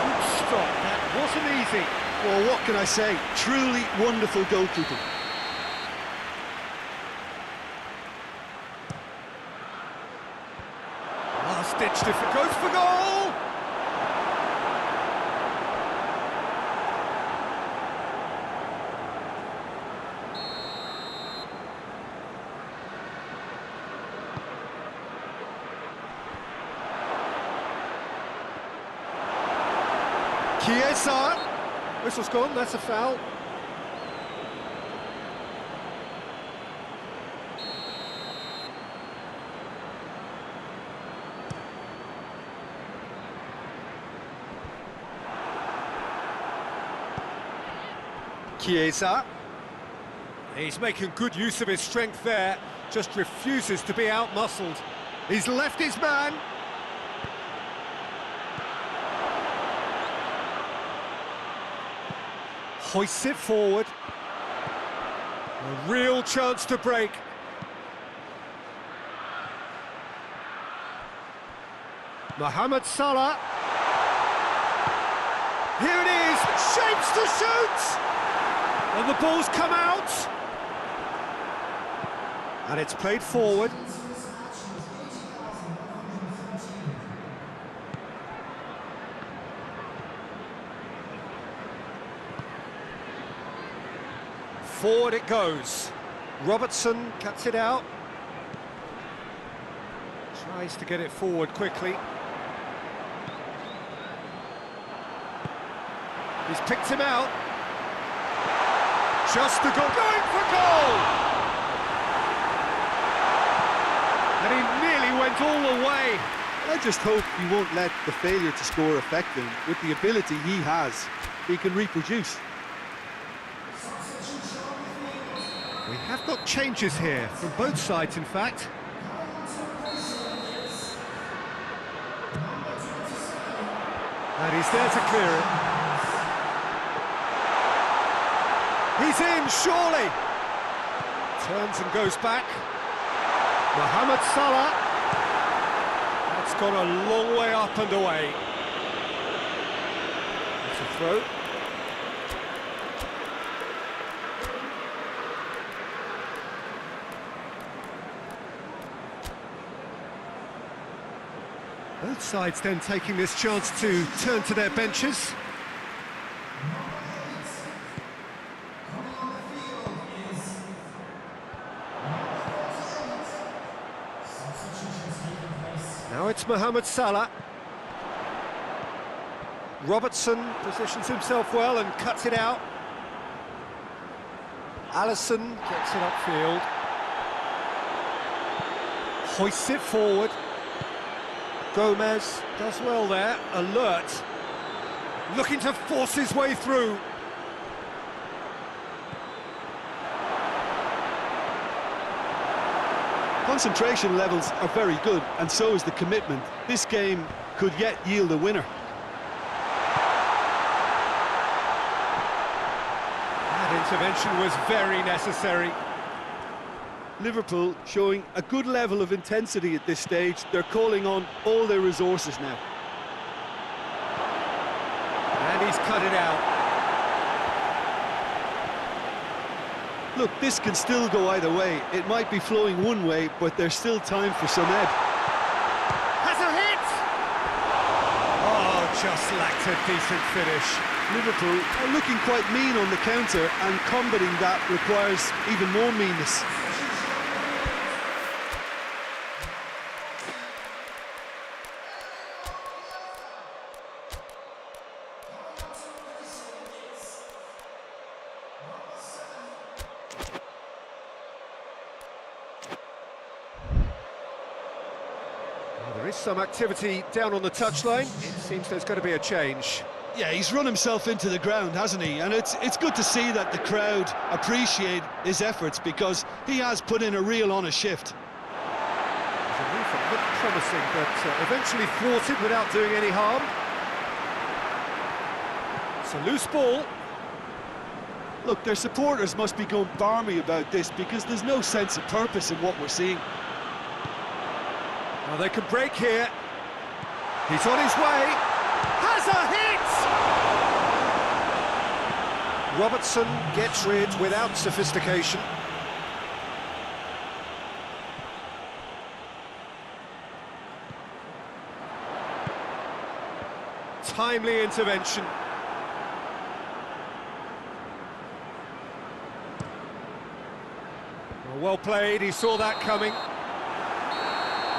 Good stop, that wasn't easy. Well, what can I say? Truly wonderful goalkeeping. Stitched if it goes for goal! Chiesa! Whistle's gone, that's a foul. Chiesa. He's making good use of his strength there, just refuses to be out-muscled. He's left his man. Hoists it forward. A real chance to break. Mohamed Salah. Here it is, shapes to shoot! And the ball's come out. And it's played forward. Forward it goes. Robertson cuts it out. Tries to get it forward quickly. He's picked him out. Just the goal, going for goal! And he nearly went all the way. I just hope he won't let the failure to score affect him. With the ability he has, he can reproduce. We have got changes here, from both sides in fact. And he's there to clear it. He's in, surely! Turns and goes back. Mohamed Salah. That's gone a long way up and away. It's a throw. Both sides then taking this chance to turn to their benches. Now it's Mohamed Salah. Robertson positions himself well and cuts it out. Alisson gets it upfield. Hoists it forward. Gomez does well there, alert. Looking to force his way through. Concentration levels are very good, and so is the commitment. This game could yet yield a winner. That intervention was very necessary. Liverpool showing a good level of intensity at this stage. They're calling on all their resources now. And he's cut it out. Look, this can still go either way. It might be flowing one way, but there's still time for some ebb. Has a hit! Oh, just lacked a decent finish. Liverpool are looking quite mean on the counter, and combating that requires even more meanness. There is some activity down on the touchline. It seems there's going to be a change. Yeah, he's run himself into the ground, hasn't he? And it's good to see that the crowd appreciate his efforts, because he has put in a real honest shift. The move looked promising, but eventually thwarted without doing any harm. It's a loose ball. Look, their supporters must be going barmy about this, because there's no sense of purpose in what we're seeing. Well, they could break here. He's on his way. Has a hit! Robertson gets rid without sophistication. Timely intervention. Well played, he saw that coming.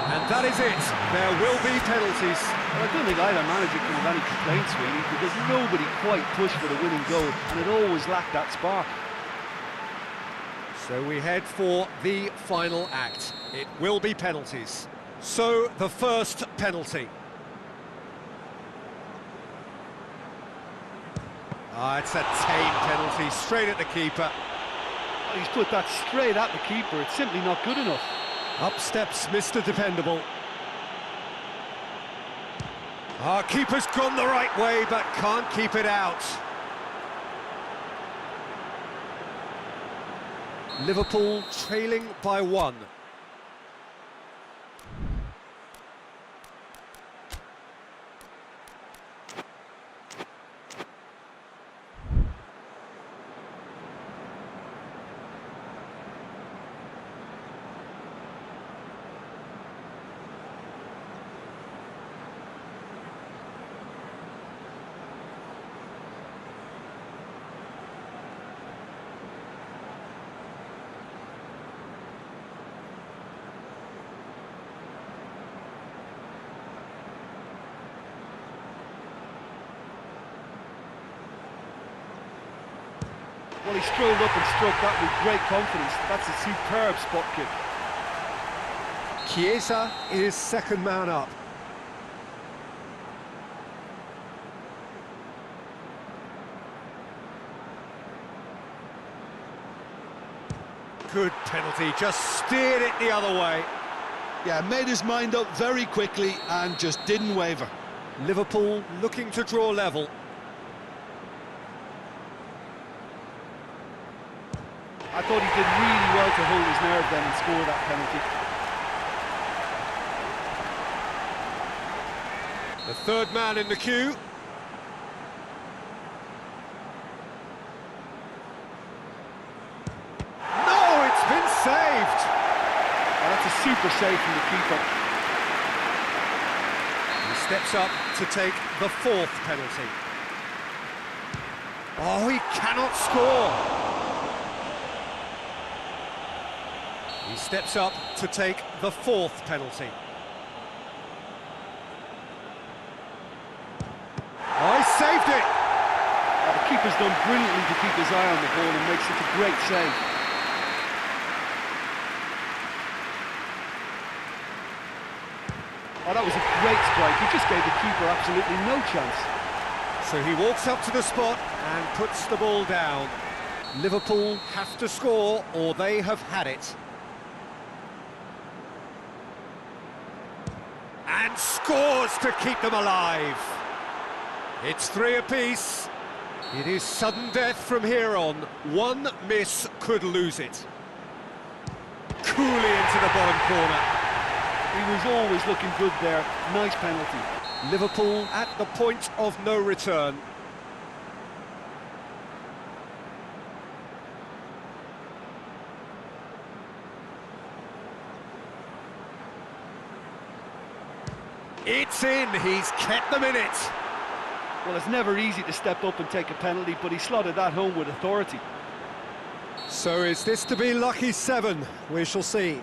And that is it. There will be penalties. Well, I don't think either manager can have any complaints, really, because nobody quite pushed for the winning goal, and it always lacked that spark. So we head for the final act. It will be penalties. So the first penalty. It's a tame penalty, straight at the keeper. He's put that straight at the keeper. It's simply not good enough. Up steps Mr. Dependable. Our keeper's gone the right way, but can't keep it out. Liverpool trailing by 1. Well, he strolled up and struck that with great confidence. That's a superb spot kick. Chiesa is second man up. Good penalty, just steered it the other way. Yeah, made his mind up very quickly and just didn't waver. Liverpool looking to draw level. I thought he did really well to hold his nerve then and score that penalty. The third man in the queue. No, it's been saved. Oh, that's a super save from the keeper. He steps up to take the fourth penalty. Oh, he cannot score. He steps up to take the fourth penalty. Oh, he saved it! Oh, the keeper's done brilliantly to keep his eye on the ball and makes such a great save. Oh, that was a great strike. He just gave the keeper absolutely no chance. So he walks up to the spot and puts the ball down. Liverpool have to score or they have had it. And scores to keep them alive. It's 3 apiece. It is sudden death from here on. One miss could lose it. Coolly into the bottom corner. He was always looking good there. Nice penalty. Liverpool at the point of no return. It's in, he's kept them in it. Well, it's never easy to step up and take a penalty, but he slotted that home with authority. So is this to be lucky 7? We shall see.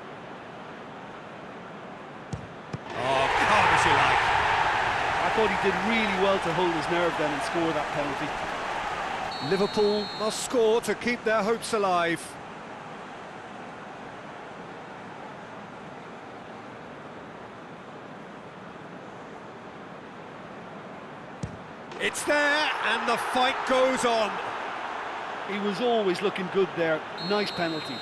Oh, calm as you like. I thought he did really well to hold his nerve then and score that penalty. Liverpool must score to keep their hopes alive. It's there, and the fight goes on. He was always looking good there. Nice penalty.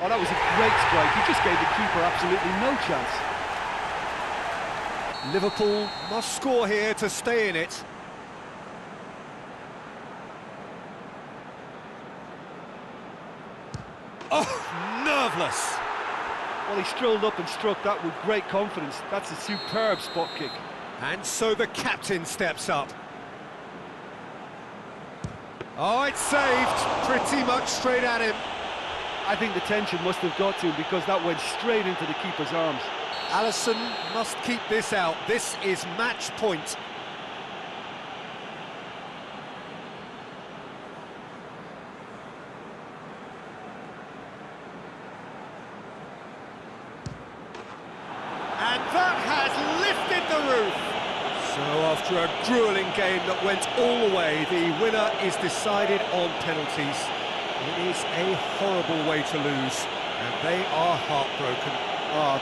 Oh, that was a great strike. He just gave the keeper absolutely no chance. Liverpool must score here to stay in it. Oh, nerveless. Well, he strolled up and struck that with great confidence. That's a superb spot kick. And so the captain steps up. Oh, it's saved. Pretty much straight at him. I think the tension must have got to him because that went straight into the keeper's arms. Alisson must keep this out. This is match point. And that has lifted the roof. So after a grueling game that went all the way, the winner is decided on penalties. It is a horrible way to lose, and they are heartbroken. Oh,